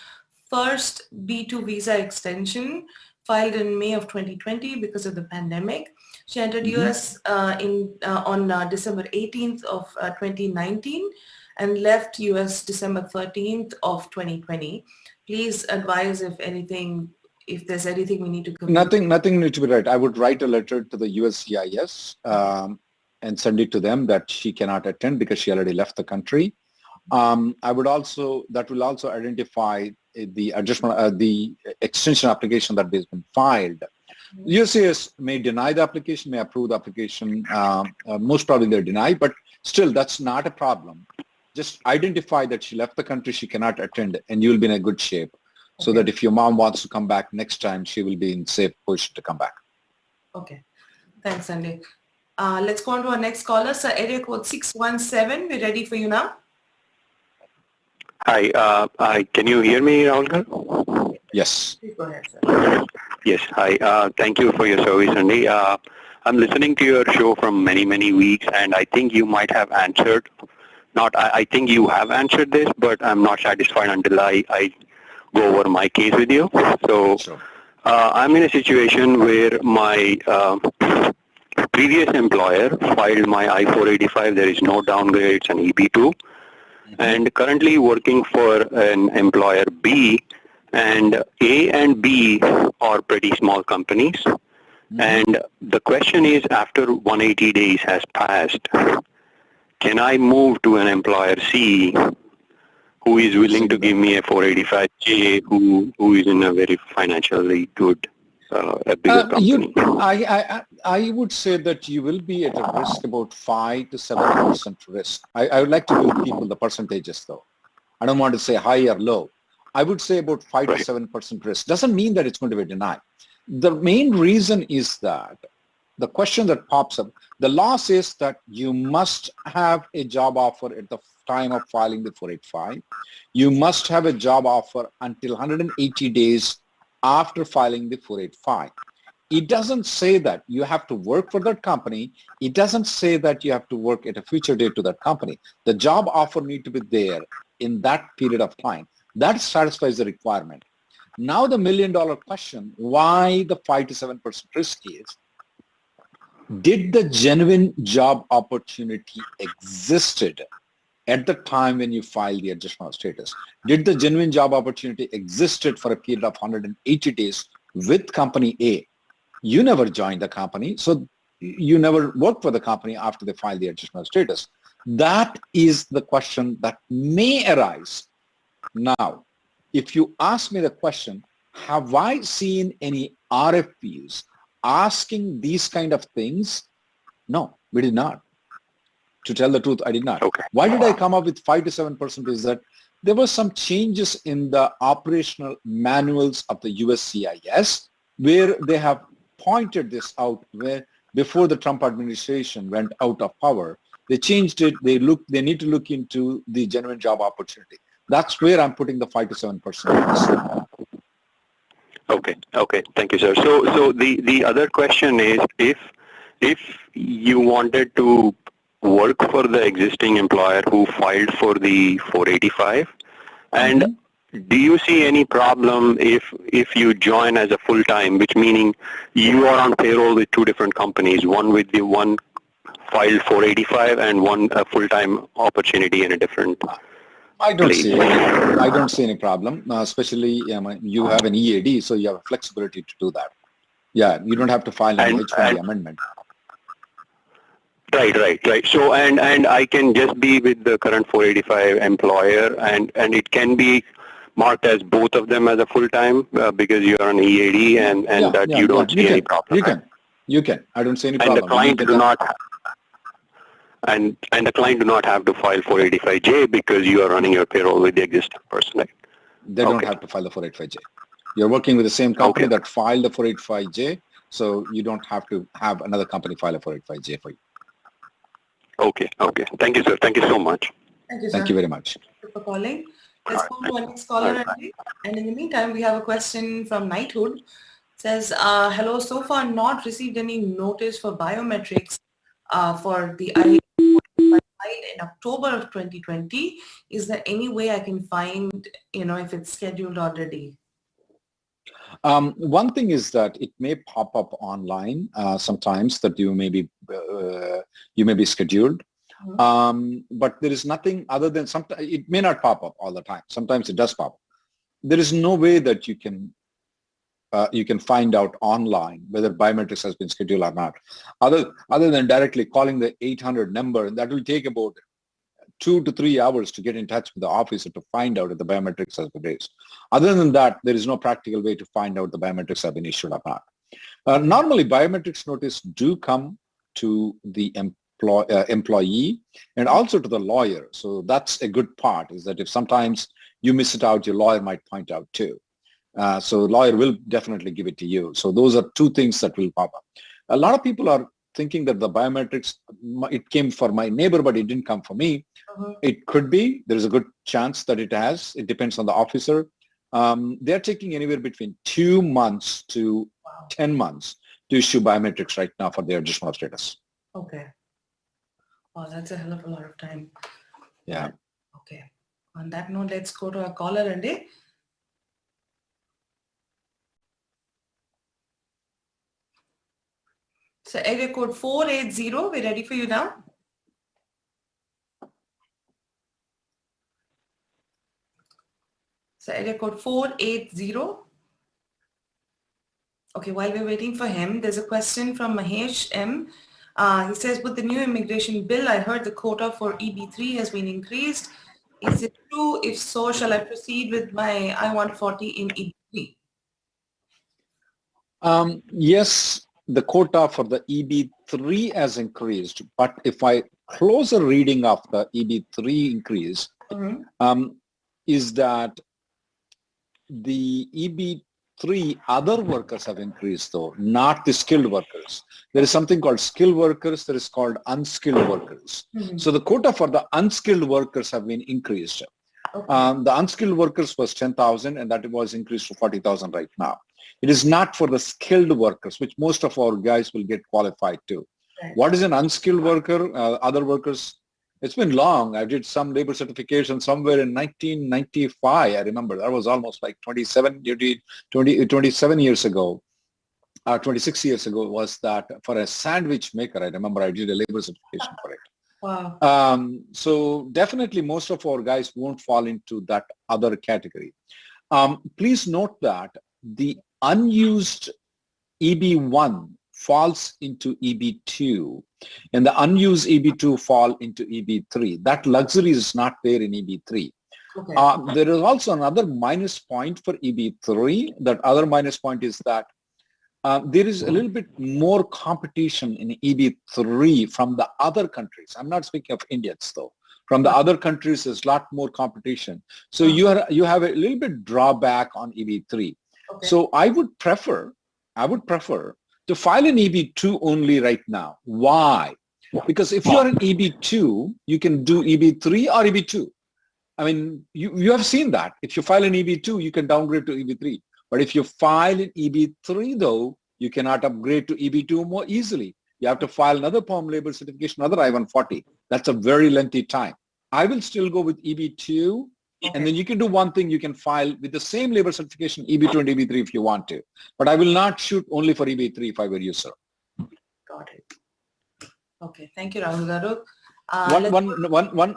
first B2 visa extension filed in May of 2020 because of the pandemic. She entered US on December 18th of 2019 and left US December 13th of 2020. Please advise if there's anything we need to confirm. Nothing needs to be right. I would write a letter to the USCIS and send it to them that she cannot attend because she already left the country. That will also identify the adjustment, the extension application that has been filed. USCIS may deny the application, may approve the application. Most probably they'll deny, but still that's not a problem. Just identify that she left the country, she cannot attend, and you'll be in a good shape. So that if your mom wants to come back next time, she will be in safe position to come back. Okay. Thanks, Sandy. Let's go on to our next caller. Sir, area code 617. We're ready for you now. Hi. Can you hear me, Rahul? Yes. Please go ahead, sir. Yes. Hi. Thank you for your service, Sandy. I'm listening to your show from many, many weeks, and I think you might have answered. I think you have answered this, but I'm not satisfied until I go over my case with you. So sure. I'm in a situation where my previous employer filed my I-485. There is no downgrade. It's an EB2. And currently working for an employer B, and A and B are pretty small companies. And the question is, after 180 days has passed, can I move to an employer C who is willing to give me a 485J, who is in a very financially good, a bigger company? I would say that you will be at a risk about 5 to 7% risk. I would like to give people the percentages though. I don't want to say high or low. I would say about 5 to 7% risk. Doesn't mean that it's going to be denied. The main reason is that the question that pops up, the law says that you must have a job offer at the time of filing the 485. You must have a job offer until 180 days after filing the 485. It doesn't say that you have to work for that company. It doesn't say that you have to work at a future date to that company. The job offer need to be there in that period of time. That satisfies the requirement. Now the $1 million question, why the 5 to 7% risk is, did the genuine job opportunity existed at the time when you filed the adjustment of status? Did the genuine job opportunity existed for a period of 180 days with company A? You never joined the company, so you never worked for the company after they filed the adjustment of status. That is the question that may arise. Now, if you ask me the question, have I seen any RFPs asking these kind of things? No, we did not. To tell the truth, I did not. Okay. Why did I come up with 5 to 7% is that there were some changes in the operational manuals of the USCIS where they have pointed this out, where before the Trump administration went out of power, they changed it. They need to look into the genuine job opportunity. That's where I'm putting the 5 to 7%. Okay. Thank you, sir. So the other question is, if you wanted to work for the existing employer who filed for the 485, and do you see any problem if you join as a full-time, which meaning you are on payroll with 2 different companies, one with the one filed 485 and one a full-time opportunity in a different I don't see any problem, especially you have an EAD, so you have flexibility to do that. Yeah, you don't have to file an H-1B amendment. Right. So, and I can just be with the current 485 employer, and it can be marked as both of them as a full-time because you're on EAD and you don't see any problem. You can. I don't see any problem. And the client do not, and the client do not have to file 485J because you are running your payroll with the existing person, right? They don't have to file the 485J. You're working with the same company that filed the 485J, so you don't have to have another company file a 485J for you. Okay. Thank you, sir. Thank you so much. Thank you, sir. Thank you very much. Thank you for calling. Let's go to our next caller. And in the meantime, we have a question from Knighthood. It says, hello, so far not received any notice for biometrics for the I-140 in October of 2020. Is there any way I can find, if it's scheduled already? One thing is that it may pop up online sometimes that you may be scheduled, but there is nothing other than sometimes it may not pop up all the time. Sometimes it does pop up. There is no way that you can find out online whether biometrics has been scheduled or not, other than directly calling the 800 number, and that will take about 2 to 3 hours to get in touch with the officer to find out if the biometrics has been raised. Other than that, there is no practical way to find out the biometrics have been issued or not. Normally, biometrics notice do come to the employee and also to the lawyer. So that's a good part, is that if sometimes you miss it out, your lawyer might point out too. So the lawyer will definitely give it to you. So those are two things that will pop up. A lot of people are thinking that the biometrics, it came for my neighbor, but it didn't come for me. It could be. There is a good chance that it has. It depends on the officer. They're taking anywhere between 2 months to 10 months to issue biometrics right now for their adjustment of status. Okay. Oh, that's a hell of a lot of time. Yeah. Okay. On that note, let's go to our caller, Andy. So area code 480, we're ready for you now. So area code 480. Okay, while we're waiting for him, there's a question from Mahesh M. He says, with the new immigration bill, I heard the quota for EB3 has been increased. Is it true? If so, shall I proceed with my I-140 in EB3? Yes, the quota for the EB3 has increased, but if I close a reading of the EB3 increase, is that the EB3 other workers have increased though, not the skilled workers. There is something called skilled workers, there is called unskilled workers. So the quota for the unskilled workers have been increased. The unskilled workers was 10,000 and that was increased to 40,000 right now. It is not for the skilled workers, which most of our guys will get qualified to. What is an unskilled worker? Other workers, it's been long. I did some labor certification somewhere in 1995. I remember that was almost like 27 years ago, 26 years ago was that for a sandwich maker. I remember I did a labor certification for it. Wow. So definitely most of our guys won't fall into that other category. Please note that the unused EB1 falls into EB2 and the unused EB2 fall into EB3. That luxury is not there in EB3. Okay. There is also another minus point for EB3. That other minus point is that there is a little bit more competition in EB3 from the other countries. I'm not speaking of Indians though. From the other countries, there's a lot more competition. So you have a little bit drawback on EB3. Okay. So I would prefer to file an EB2 only right now. Why? Because if you're an EB2, you can do EB3 or EB2. I mean, you have seen that. If you file an EB2, you can downgrade to EB3. But if you file an EB3 though, you cannot upgrade to EB2 more easily. You have to file another POM labor certification, another I-140. That's a very lengthy time. I will still go with EB2. Okay. And then you can do one thing, you can file with the same labor certification, EB2 and EB3 if you want to. But I will not shoot only for EB3 if I were you, sir. Got it. Okay, thank you, Rahul Garu.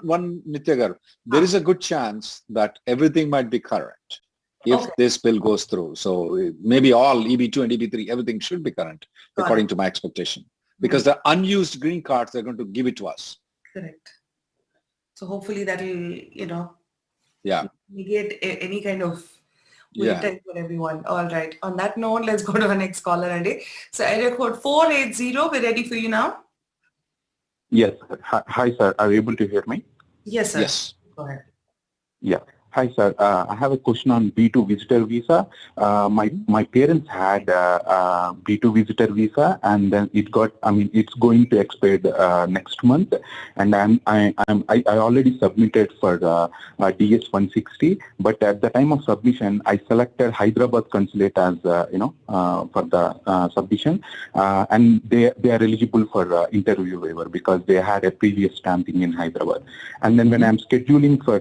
One Nitya Garu. There is a good chance that everything might be correct. if this bill goes through. So maybe all EB2 and EB3, everything should be current, according to my expectation. Because the unused green cards, they're going to give it to us. Correct. So hopefully that will, yeah, negate any kind of waiting for everyone. All right. On that note, let's go to our next caller, Andy. So area code 480, we're ready for you now. Yes. Hi, sir. Are you able to hear me? Yes, sir. Yes. Go ahead. Yeah. Hi, sir. I have a question on B2 visitor visa. My parents had B2 visitor visa, and then it's going to expire next month, and I already submitted for DS-160. But at the time of submission, I selected Hyderabad consulate as for the submission, and they are eligible for interview waiver because they had a previous stamping in Hyderabad. And then when I'm scheduling for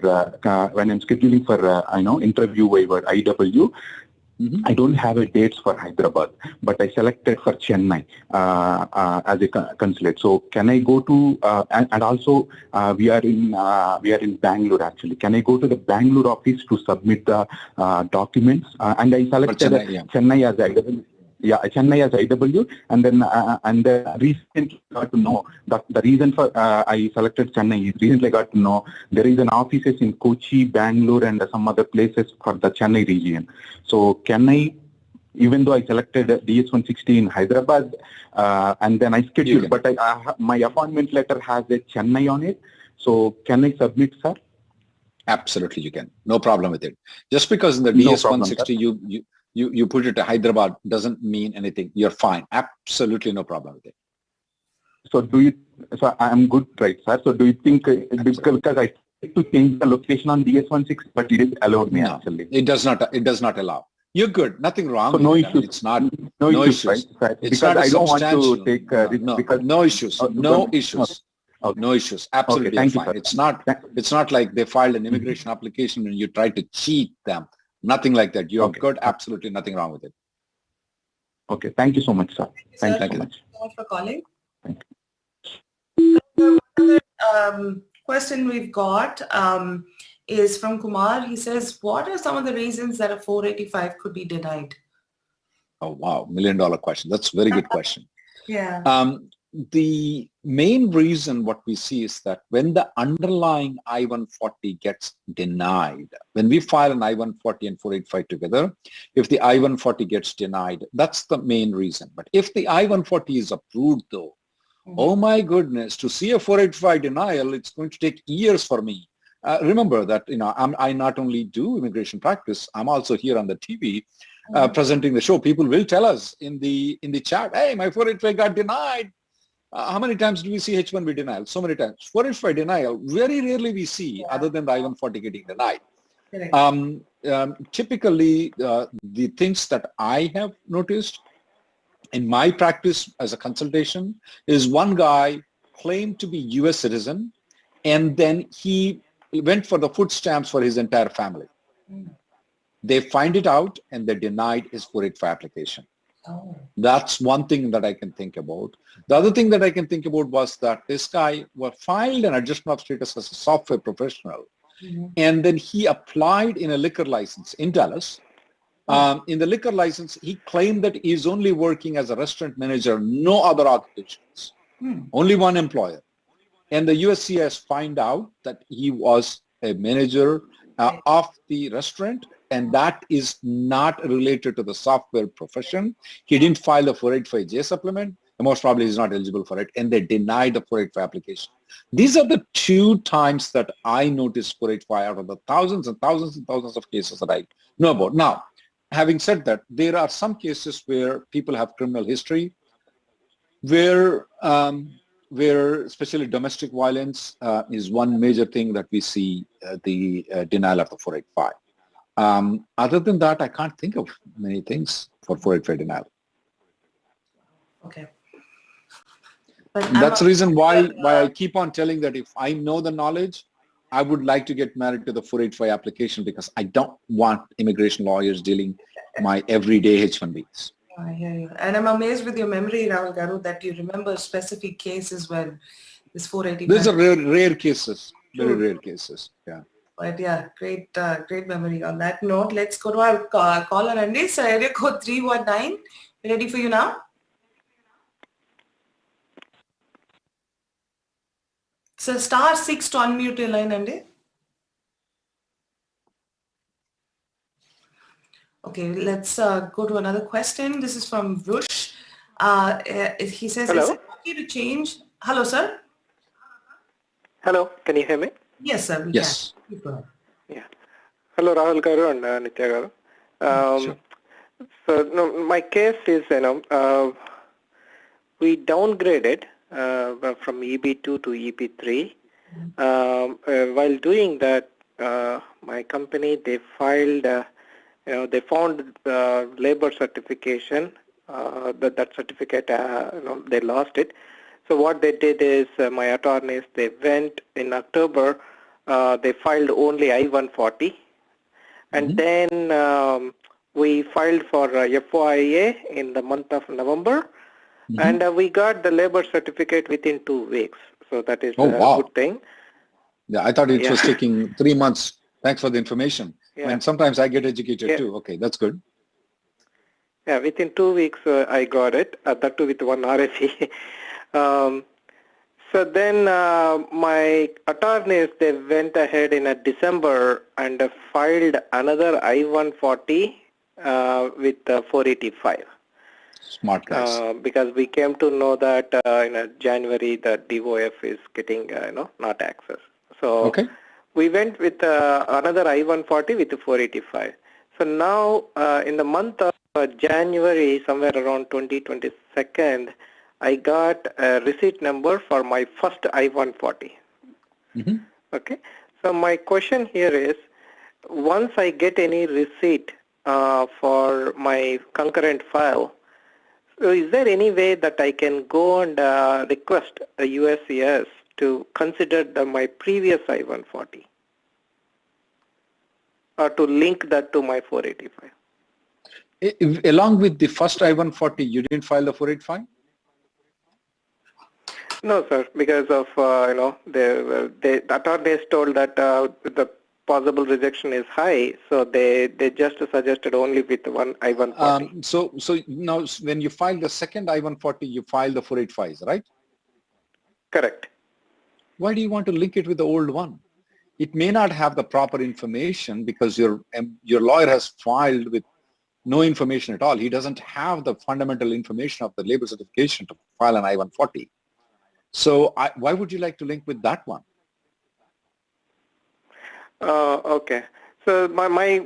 interview waiver IW, I don't have a dates for Hyderabad, but I selected for Chennai as a consulate. So can I go to and also we are in Bangalore actually. Can I go to the Bangalore office to submit the documents? And I selected Chennai as IW. Yeah, Chennai as IW, and then recently got to know that the reason for I selected Chennai is recently got to know there is an offices in Kochi, Bangalore, and some other places for the Chennai region. So can I, even though I selected DS-160 in Hyderabad, and then I scheduled, but my appointment letter has a Chennai on it. So can I submit, sir? Absolutely, you can. No problem with it. Just because in the DS-160 you put it to Hyderabad doesn't mean anything. You're fine. Absolutely no problem with it. So I'm good, right, sir? So do you think, because I tried to change the location on DS-160, but it didn't allow me actually. It does not allow. You're good. Nothing wrong. So no issues. It's not. No issues. Right? It's because not I don't want to take no issues. No issues. Okay. No issues. Absolutely fine. You, it's not like they filed an immigration application and you try to cheat them. Nothing like that. You're good. Absolutely nothing wrong with it. Okay. Thank you so much, sir. Thank you so much for calling. Thank you. Question we've got is from Kumar. He says, what are some of the reasons that a 485 could be denied? Oh, wow. $1 million question. That's a very good question. Yeah. The main reason what we see is that when the underlying I-140 gets denied, when we file an I-140 and 485 together, if the I-140 gets denied, that's the main reason. But if the I-140 is approved though, oh my goodness, to see a 485 denial, it's going to take years for me. Remember that, I not only do immigration practice, I'm also here on the TV presenting the show. People will tell us in the chat, hey, my 485 got denied. How many times do we see H-1B denial? So many times. 485 denial, very rarely we see other than the I-140 getting denied. Typically, the things that I have noticed in my practice as a consultation is one guy claimed to be US citizen and then he went for the food stamps for his entire family. They find it out and they denied his 485 application. That's one thing that I can think about. The other thing that I can think about was that this guy filed an adjustment of status as a software professional, and then he applied in a liquor license in Dallas. In the liquor license, he claimed that he's only working as a restaurant manager, no other occupations, only one employer. And the USCIS find out that he was a manager of the restaurant, and that is not related to the software profession. He didn't file a 485J supplement, and most probably he's not eligible for it, and they denied the 485 application. These are the two times that I noticed 485 out of the thousands and thousands and thousands of cases that I know about. Now, having said that, there are some cases where people have criminal history, where especially domestic violence is one major thing that we see the denial of the 485. Other than that, I can't think of many things for 485 denial. Okay. That's the reason why I keep on telling that if I know the knowledge, I would like to get married to the 485 application because I don't want immigration lawyers dealing my everyday H-1Bs. I hear you. And I'm amazed with your memory, Rahul Garu, that you remember specific cases when this 485. These are rare cases, very rare cases. Yeah. But yeah, great memory on that note. Let's go to our caller, Andy. So area code 319. Ready for you now? So *6 to unmute your line, Andy. Okay, let's go to another question. This is from Vrush. He says, hello? Is it okay to change? Hello, sir. Hello, can you hear me? Yes, sir. We yes. can. Go ahead. Yeah. Hello, Rahul Garu and Nithya Garu. Sure. So, no, my case is, we downgraded from EB2 to EB3. While doing that, my company, they filed, they found labor certification. That certificate, they lost it. So what they did is, my attorneys, they went in October, they filed only I-140. And then we filed for FOIA in the month of November. And we got the labor certificate within 2 weeks. So that is a good thing. Yeah, I thought it was taking 3 months. Thanks for the information. Yeah. And sometimes I get educated too. Okay, that's good. Yeah, within 2 weeks I got it, that too with one RFE. So then my attorneys, they went ahead in December and filed another I-140 with 485. Smart guys. Because we came to know that in January the DOF is getting not access. So we went with another I-140 with 485. So now in the month of January, somewhere around 22nd, I got a receipt number for my first I-140. Okay. So my question here is, once I get any receipt for my concurrent file, so is there any way that I can go and request a USCIS to consider my previous I-140 or to link that to my 485? Along with the first I-140, you didn't file the 485? No, sir, because of, the attorneys told that the possible rejection is high, so they just suggested only with one I-140. So now when you file the second I-140, you file the 485s, right? Correct. Why do you want to link it with the old one? It may not have the proper information because your lawyer has filed with no information at all. He doesn't have the fundamental information of the labor certification to file an I-140. So why would you like to link with that one? Okay. So my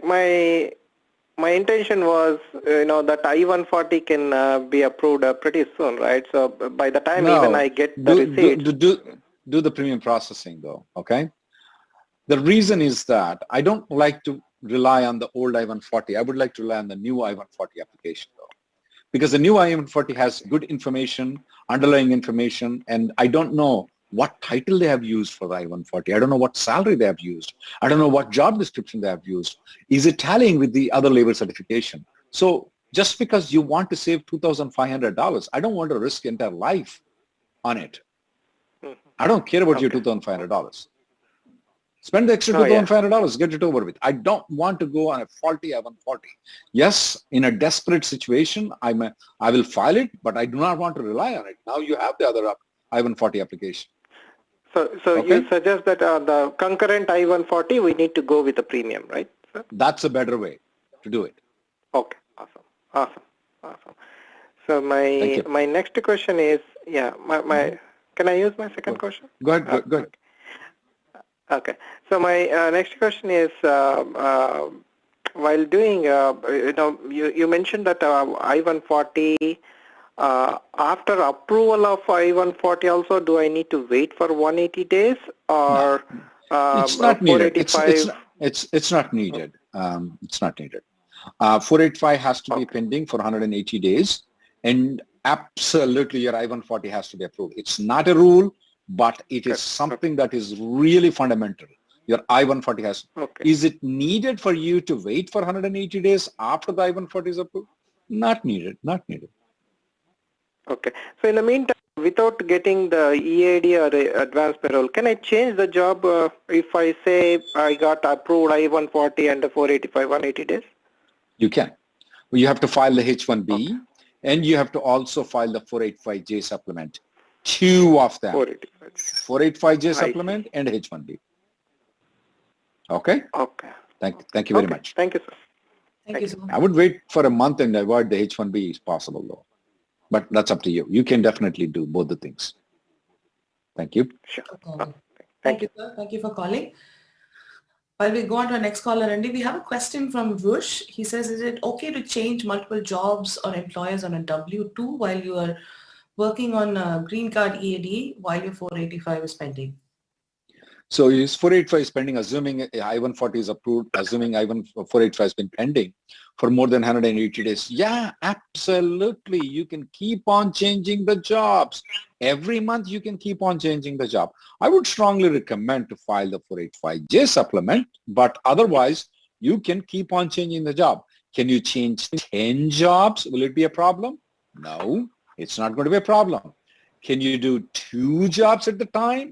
intention was, that I-140 can be approved pretty soon, right? So by the time even I get the receipt. Do the premium processing though, okay? The reason is that I don't like to rely on the old I-140. I would like to rely on the new I-140 application though. Because the new I-140 has good information, underlying information, and I don't know what title they have used for the I-140. I don't know what salary they have used. I don't know what job description they have used. Is it tallying with the other labor certification? So just because you want to save $2,500, I don't want to risk entire life on it. I don't care about your $2,500. Spend the extra $2,500, get it over with. I don't want to go on a faulty I-140. Yes, in a desperate situation, I will file it, but I do not want to rely on it. Now you have the other I-140 application. So you suggest that the concurrent I-140, we need to go with the premium, right, sir? That's a better way to do it. Okay, awesome. So my next question is, can I use my second question? Go ahead. Okay. So my next question is, while doing, you mentioned that I-140, after approval of I-140 also, do I need to wait for 180 days or it's not needed. It's not needed. It's not needed. 485 has to be pending for 180 days, and absolutely your I-140 has to be approved. It's not a rule, but it is something that is really fundamental. Your I-140 has. Is it needed for you to wait for 180 days after the I-140 is approved? Not needed. Okay. So in the meantime, without getting the EAD or advanced payroll, can I change the job if I say I got approved I-140 and the 485 180 days? You can. You have to file the H-1B and you have to also file the 485J supplement. Two of them. 485J supplement and H-1B. Okay? Okay. Thank you very much. Thank you, sir. Thank you so much. I would wait for a month and avoid the H-1B is possible though. But that's up to you. You can definitely do both the things. Thank you. Sure. Thank you, sir. Thank you for calling. While we go on to our next caller, Andy, we have a question from Rush. He says, is it okay to change multiple jobs or employers on a W-2 while you are working on a green card EAD while your 485 is pending? So his 485 is pending, assuming I-140 is approved, assuming I-485 has been pending for more than 180 days. Yeah, absolutely. You can keep on changing the jobs. Every month you can keep on changing the job. I would strongly recommend to file the 485J supplement, but otherwise you can keep on changing the job. Can you change 10 jobs? Will it be a problem? No, it's not going to be a problem. Can you do 2 jobs at the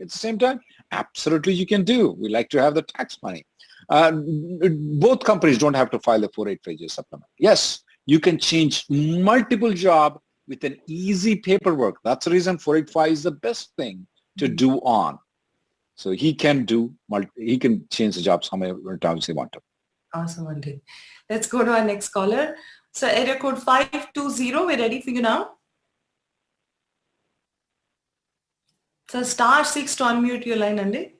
same time? Absolutely you can do. We like to have the tax money. Both companies don't have to file a 485J supplement. Yes, you can change multiple jobs with an easy paperwork. That's the reason 485 is the best thing to do on. So he can change the job how many times he wants to. Awesome, Andy. Let's go to our next caller. So area code 520, we're ready for you now. So *6 to unmute your line, Andy.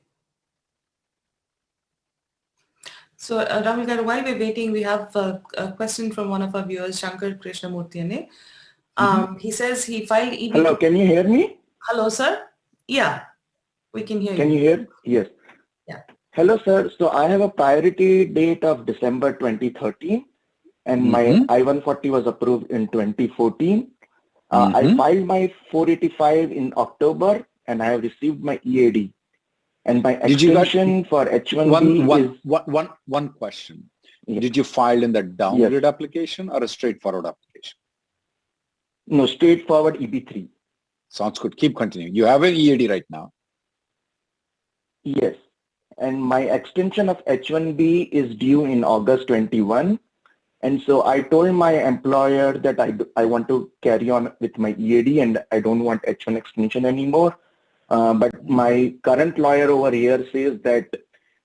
So Rahul, while we're waiting, we have a question from one of our viewers, 𝗟𝗓𝗩 𝗪𝗧𝗛. He says he filed EB. Hello, can you hear me? Hello, sir. Yeah, we can hear you. Can you hear? Yes. Yeah. Hello, sir. So I have a priority date of December 2013 and my I-140 was approved in 2014. I filed my 485 in October and I have received my EAD. And my extension for H-1B is... One question. Yes. Did you file in the downgrade application or a straightforward application? No, straightforward EB3. Sounds good. Keep continuing. You have an EAD right now. Yes. And my extension of H-1B is due in August 21. And so I told my employer that I want to carry on with my EAD and I don't want H-1 extension anymore. But my current lawyer over here says that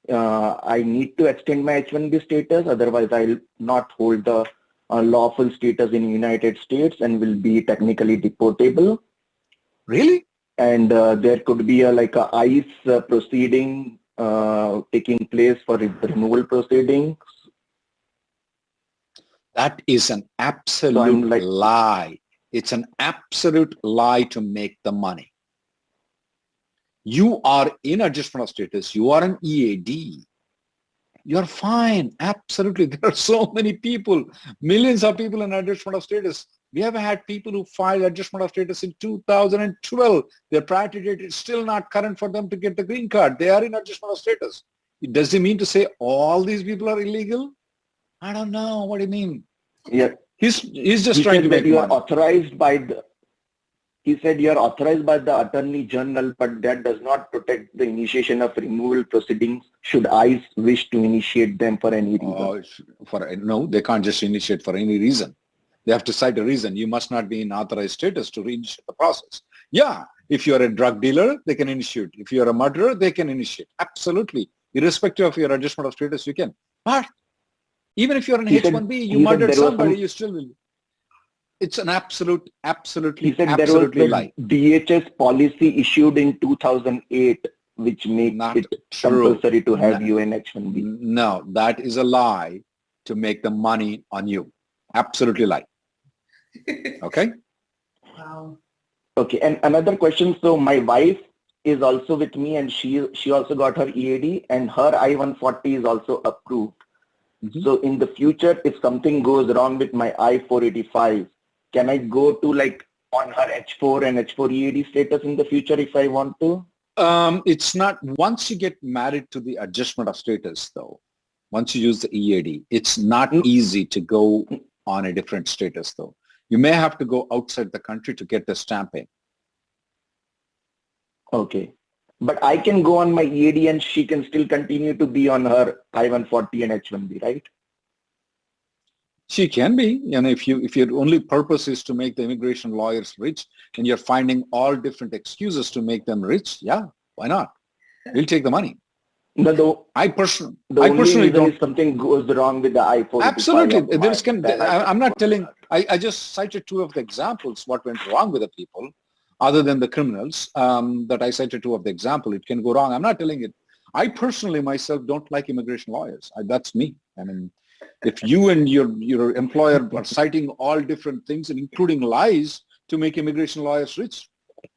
I need to extend my H-1B status, otherwise I'll not hold the lawful status in the United States and will be technically deportable. Really? And there could be a ICE proceeding taking place for removal proceedings. That is an absolute lie. It's an absolute lie to make the money. You are in adjustment of status. You are an EAD. You're fine. Absolutely. There are so many people, millions of people in adjustment of status. We have had people who filed adjustment of status in 2012. Their priority date is still not current for them to get the green card. They are in adjustment of status. Does it mean to say all these people are illegal? I don't know. What do you mean? Yeah. He's just trying to make money. Authorized by the... He said you are authorized by the Attorney General, but that does not protect the initiation of removal proceedings should ICE wish to initiate them for any reason. No, they can't just initiate for any reason. They have to cite a reason. You must not be in authorized status to initiate the process. Yeah, if you're a drug dealer, they can initiate. If you're a murderer, they can initiate. Absolutely. Irrespective of your adjustment of status, you can. But even if you're an H-1B, you murdered somebody, you still will. It's an absolutely lie. DHS policy issued in 2008, which makes it compulsory to have you in H-1B. No, that is a lie to make the money on you. Absolutely lie. Okay? Wow. Okay, and another question. So my wife is also with me and she also got her EAD and her I-140 is also approved. So in the future, if something goes wrong with my I-485, can I go to on her H4 and H4 EAD status in the future if I want to? It's not, once you get married to the adjustment of status though, once you use the EAD, it's not easy to go on a different status though. You may have to go outside the country to get the stamping. Okay. But I can go on my EAD and she can still continue to be on her I-140 and H-1B, right? She can be, and if your only purpose is to make the immigration lawyers rich and you're finding all different excuses to make them rich, yeah, why not? We'll take the money. No, I personally don't. If something goes wrong with the I-485. Absolutely. I'm not telling, I just cited two of the examples, what went wrong with the people, other than the criminals, that I cited two of the example. It can go wrong. I'm not telling it. I personally myself don't like immigration lawyers. That's me. I mean, if you and your employer are citing all different things, and including lies, to make immigration lawyers rich,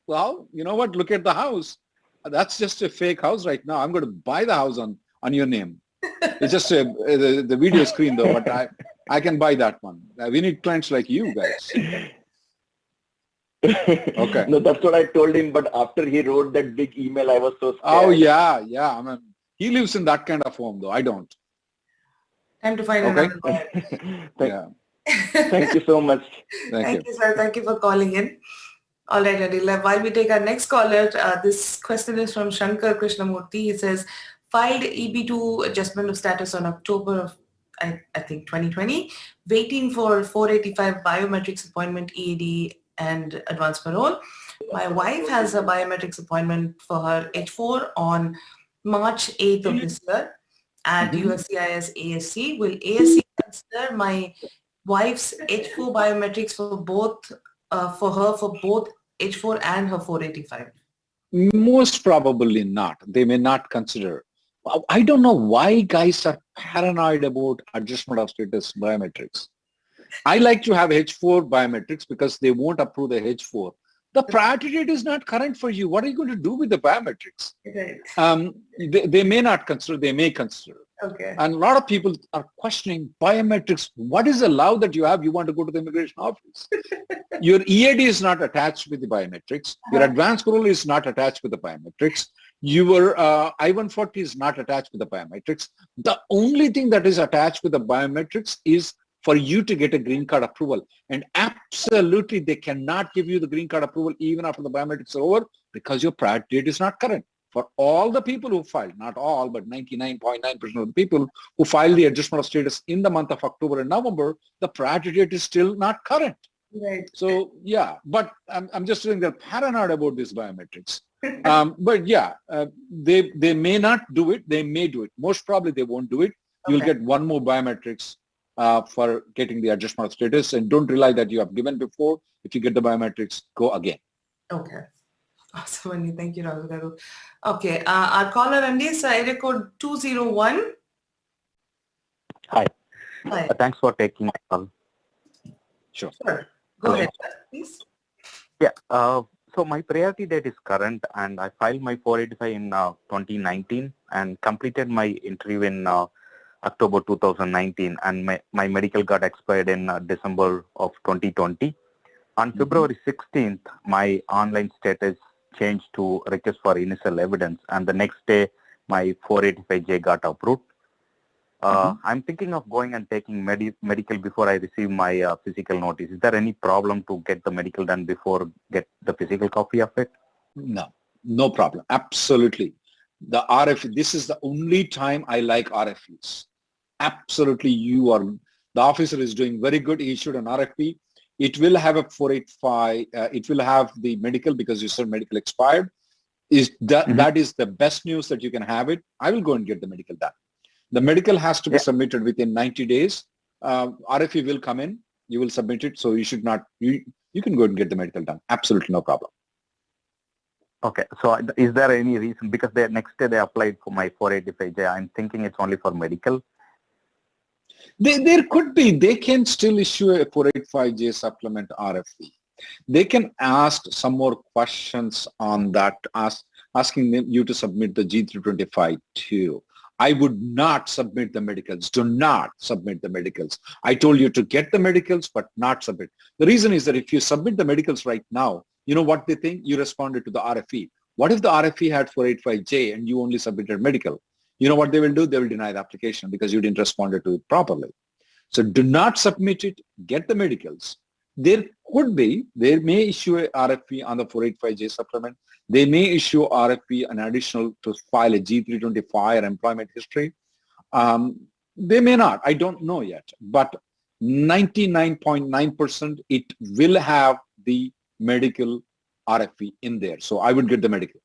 well, you know what? Look at the house. That's just a fake house right now. I'm going to buy the house on your name. It's just the video screen though, but I can buy that one. We need clients like you guys. Okay. No, that's what I told him. But after he wrote that big email, I was so scared. Oh yeah. I mean, he lives in that kind of home though. I don't. Time to find another lawyer. Thank you so much. Thank you, sir. Thank you for calling in. All right, Adila. While we take our next caller, this question is from Shankar Krishnamurthy. He says, filed EB2 adjustment of status on October of, I think, 2020, waiting for 485 biometrics appointment, EAD, and advance parole. My wife has a biometrics appointment for her H4 on March 8th of this year at USCIS ASC. Will ASC consider my wife's H4 biometrics for both H4 and her 485? Most probably not. They may not consider. I don't know why guys are paranoid about adjustment of status biometrics. I like to have H4 biometrics because they won't approve the H4. The priority date is not current for you. What are you going to do with the biometrics? Right. They may not consider, they may consider. Okay. And a lot of people are questioning biometrics. What is the law that you have? You want to go to the immigration office. Your EAD is not attached with the biometrics. Your advance parole is not attached with the biometrics. Your I-140 is not attached with the biometrics. The only thing that is attached with the biometrics is for you to get a green card approval. And absolutely, they cannot give you the green card approval even after the biometrics are over because your priority date is not current. For all the people who filed, not all, but 99.9% of the people who filed the adjustment of status in the month of October and November, the priority date is still not current. Right. So, yeah, but I'm just saying they're paranoid about these biometrics. But yeah, they may not do it. They may do it. Most probably they won't do it. You'll get one more biometrics for getting the adjustment of status, and don't rely that you have given before. If you get the biometrics, go again. Okay. Awesome, Andy. Thank you, Rahul Garu. Okay, our caller, Andy, is area code 201. Hi. Hi. Thanks for taking my call. Sure. Go ahead, please. Yeah. So my priority date is current, and I filed my 485 in 2019 and completed my interview in October 2019, and my medical got expired in December of 2020. On February 16th, my online status changed to request for initial evidence, and the next day, my 485J got approved. I'm thinking of going and taking medical before I receive my physical notice. Is there any problem to get the medical done before get the physical copy of it? No problem. Absolutely. The RFE, this is the only time I like RFEs. Absolutely, the officer is doing very good. He issued an RFE. It will have a 485. It will have the medical because you said medical expired. That is the best news that you can have it. I will go and get the medical done. The medical has to be submitted within 90 days. RFE will come in. You will submit it. So you should not, you can go and get the medical done. Absolutely no problem. Okay. So is there any reason? Because the next day they applied for my 485J. I'm thinking it's only for medical. There could be. They can still issue a 485J supplement RFE. They can ask some more questions on that, asking you to submit the G325 too. I would not submit the medicals. Do not submit the medicals. I told you to get the medicals, but not submit. The reason is that if you submit the medicals right now, you know what they think? You responded to the RFE. What if the RFE had 485J and you only submitted medical? You know what they will do? They will deny the application because you didn't respond to it properly. So do not submit it. Get the medicals. They may issue a RFE on the 485J supplement. They may issue RFP an additional to file a G325 or employment history. They may not. I don't know yet. But 99.9% it will have the medical RFP in there. So I would get the medical.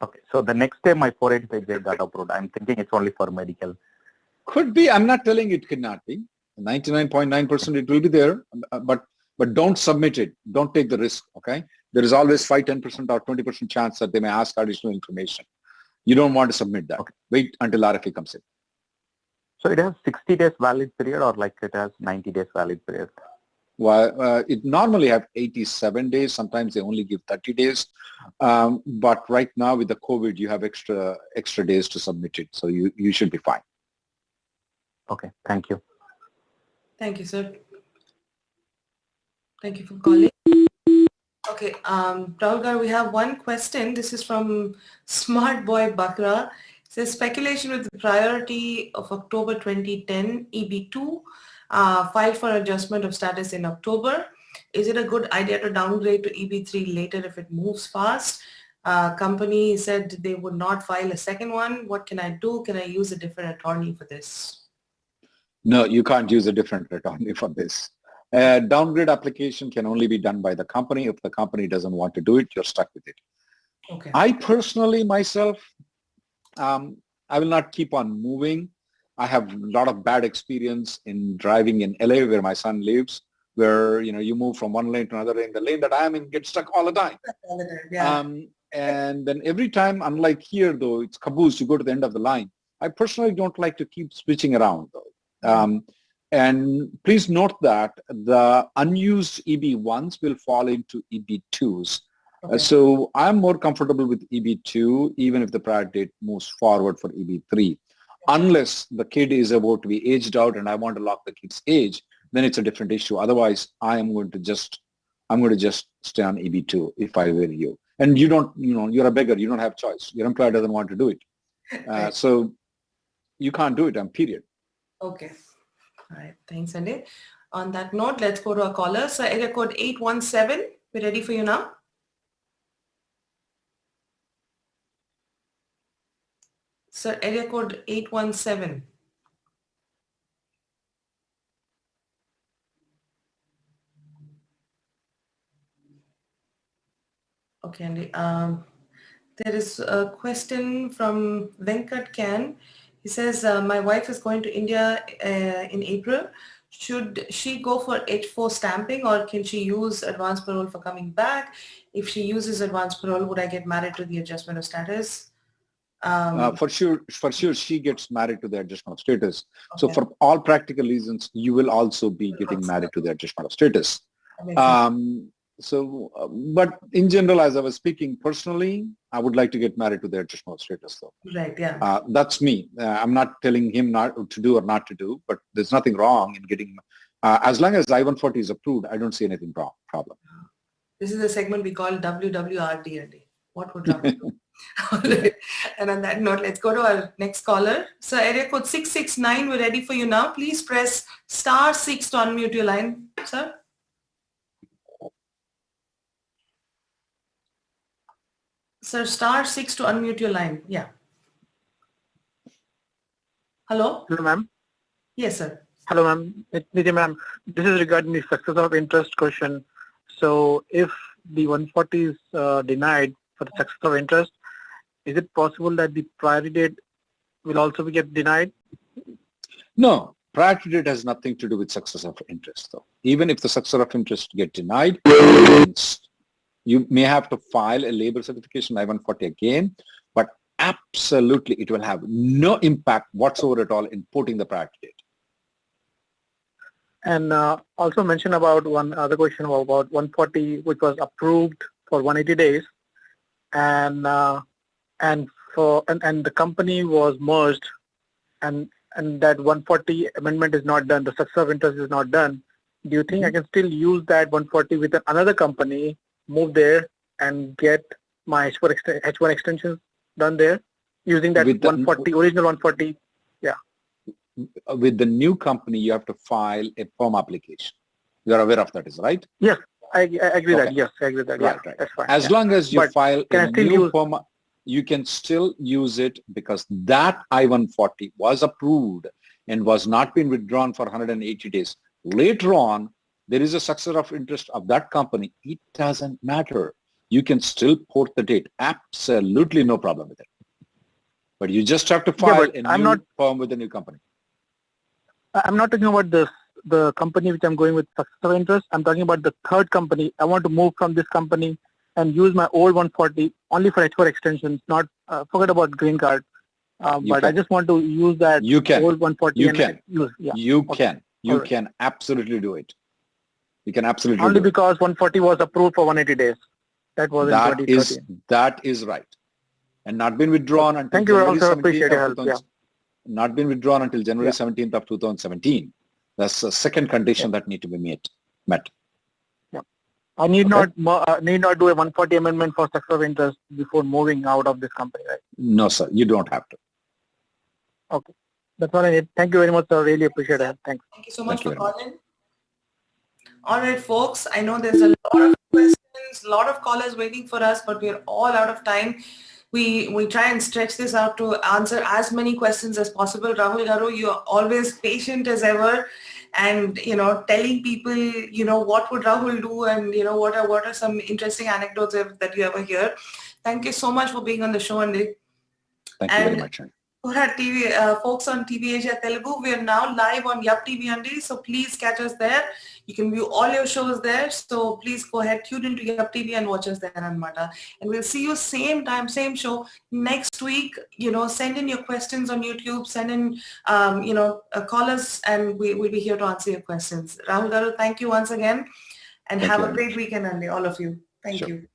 Okay. So the next day my 485 got approved. I'm thinking it's only for medical. Could be. I'm not telling it cannot be. 99.9% it will be there. But don't submit it. Don't take the risk. Okay. There is always 5, 10% or 20% chance that they may ask additional information. You don't want to submit that. Okay. Wait until RFP comes in. So it has 60 days valid period or like it has 90 days valid period? Well, it normally have 87 days. Sometimes they only give 30 days. But right now with the COVID, you have extra days to submit it. So you should be fine. Okay. Thank you. Thank you, sir. Thank you for calling. Okay, Rahul Garu, we have one question. This is from Smart Boy Bakra. It says speculation with the priority of October 2010 EB2 filed for adjustment of status in October. Is it a good idea to downgrade to EB3 later if it moves fast? Company said they would not file a second one. What can I do? Can I use a different attorney for this? No, you can't use a different attorney for this. Downgrade application can only be done by the company. If the company doesn't want to do it, you're stuck with it. Okay. I personally, myself, I will not keep on moving. I have a lot of bad experience in driving in LA where my son lives, where, you move from one lane to another lane. The lane that I'm in gets stuck all the time. All the time, yeah. And then every time, unlike here, though, it's caboose, you go to the end of the line. I personally don't like to keep switching around, though. And please note that the unused EB1s will fall into EB2s. Okay. So I'm more comfortable with EB2, even if the priority date moves forward for EB3. Unless the kid is about to be aged out and I want to lock the kid's age, then it's a different issue. Otherwise, I'm going to just stay on EB2 if I were you. And you don't, you're a beggar. You don't have choice. Your employer doesn't want to do it. So you can't do it, period. Okay. All right. Thanks, Andy. On that note, let's go to our caller. So area code 817. We're ready for you now. So area code 817. Okay, Andy. There is a question from Venkat. He says, my wife is going to India in April. Should she go for H4 stamping or can she use advance parole for coming back? If she uses advance parole, would I get married to the adjustment of status? For sure, she gets married to the adjustment of status. Okay. So for all practical reasons, you will also be getting married to the adjustment of status. But in general, as I was speaking personally, I would like to get married to the adjustment of status, though. Right, yeah. That's me. I'm not telling him not to do or not to do, but there's nothing wrong in getting, as long as I-140 is approved, I don't see anything wrong, problem. This is a segment we call WWRD. What would Rahul do? Right. And on that note, let's go to our next caller. So area code 669, we're ready for you now. Please press *6 to unmute your line, sir. Sir, *6 to unmute your line. Yeah. Hello? Hello, ma'am. Yes, sir. Hello, ma'am. Nidhi, ma'am. This is regarding the successor of interest question. So if the 140 is denied for the successor of interest, is it possible that the priority date will also get denied? No. Priority date has nothing to do with successor of interest, though. Even if the successor of interest get denied, you may have to file a labor certification I-140 again, but absolutely it will have no impact whatsoever at all in putting the priority date. And also mention about one other question about 140, which was approved for 180 days, and the company was merged, and that 140 amendment is not done. The successor of interest is not done. Do you think I can still use that 140 with another company, move there and get my H1 extensions done there using that 140, original 140? Yeah. With the new company, you have to file a PERM application. You're aware of that, is right? Yes. I agree that. Yes, I agree that. Right, yeah, right. That's fine. As long as you file a new form, you can still use it because that I-140 was approved and was not been withdrawn for 180 days. Later on, there is a successor of interest of that company. It doesn't matter. You can still port the date. Absolutely no problem with it. But you just have to file a new form with a new company. I'm not talking about the company which I'm going with successor interest. I'm talking about the third company. I want to move from this company and use my old 140 only for H4 extensions, not forget about green card. But I just want to use that old 140. You can absolutely do it. You can absolutely only because 140 was approved for 180 days. That was in 2013. That is right. And not been withdrawn until January 17th of not been withdrawn until January 17th of 2017. That's the second condition that need to be met. Yeah. I need not do a 140 amendment for successor of interest before moving out of this company, right? No, sir. You don't have to. Okay. That's what I need. Thank you very much, sir. Really appreciate it. Thanks. Thank you so much for calling. All right, folks. I know there's a lot of questions, a lot of callers waiting for us, but we're all out of time. We try and stretch this out to answer as many questions as possible. Rahul Garu, you're always patient as ever, and telling people what would Rahul do, and what are some interesting anecdotes that you ever hear. Thank you so much for being on the show, Andy. Thank you very much. TV, folks on TVASIA Telugu, we are now live on 𝗬𝗡�TV, Andy. So please catch us there. You can view all your shows there. So please go ahead, tune into 𝗬𝗡TV and watch us there, Anmata. And we'll see you same time, same show next week. Send in your questions on YouTube. Send in, call us, and we'll be here to answer your questions. Rahul Garu, thank you once again, and have a great weekend, Andy, all of you. Thank you.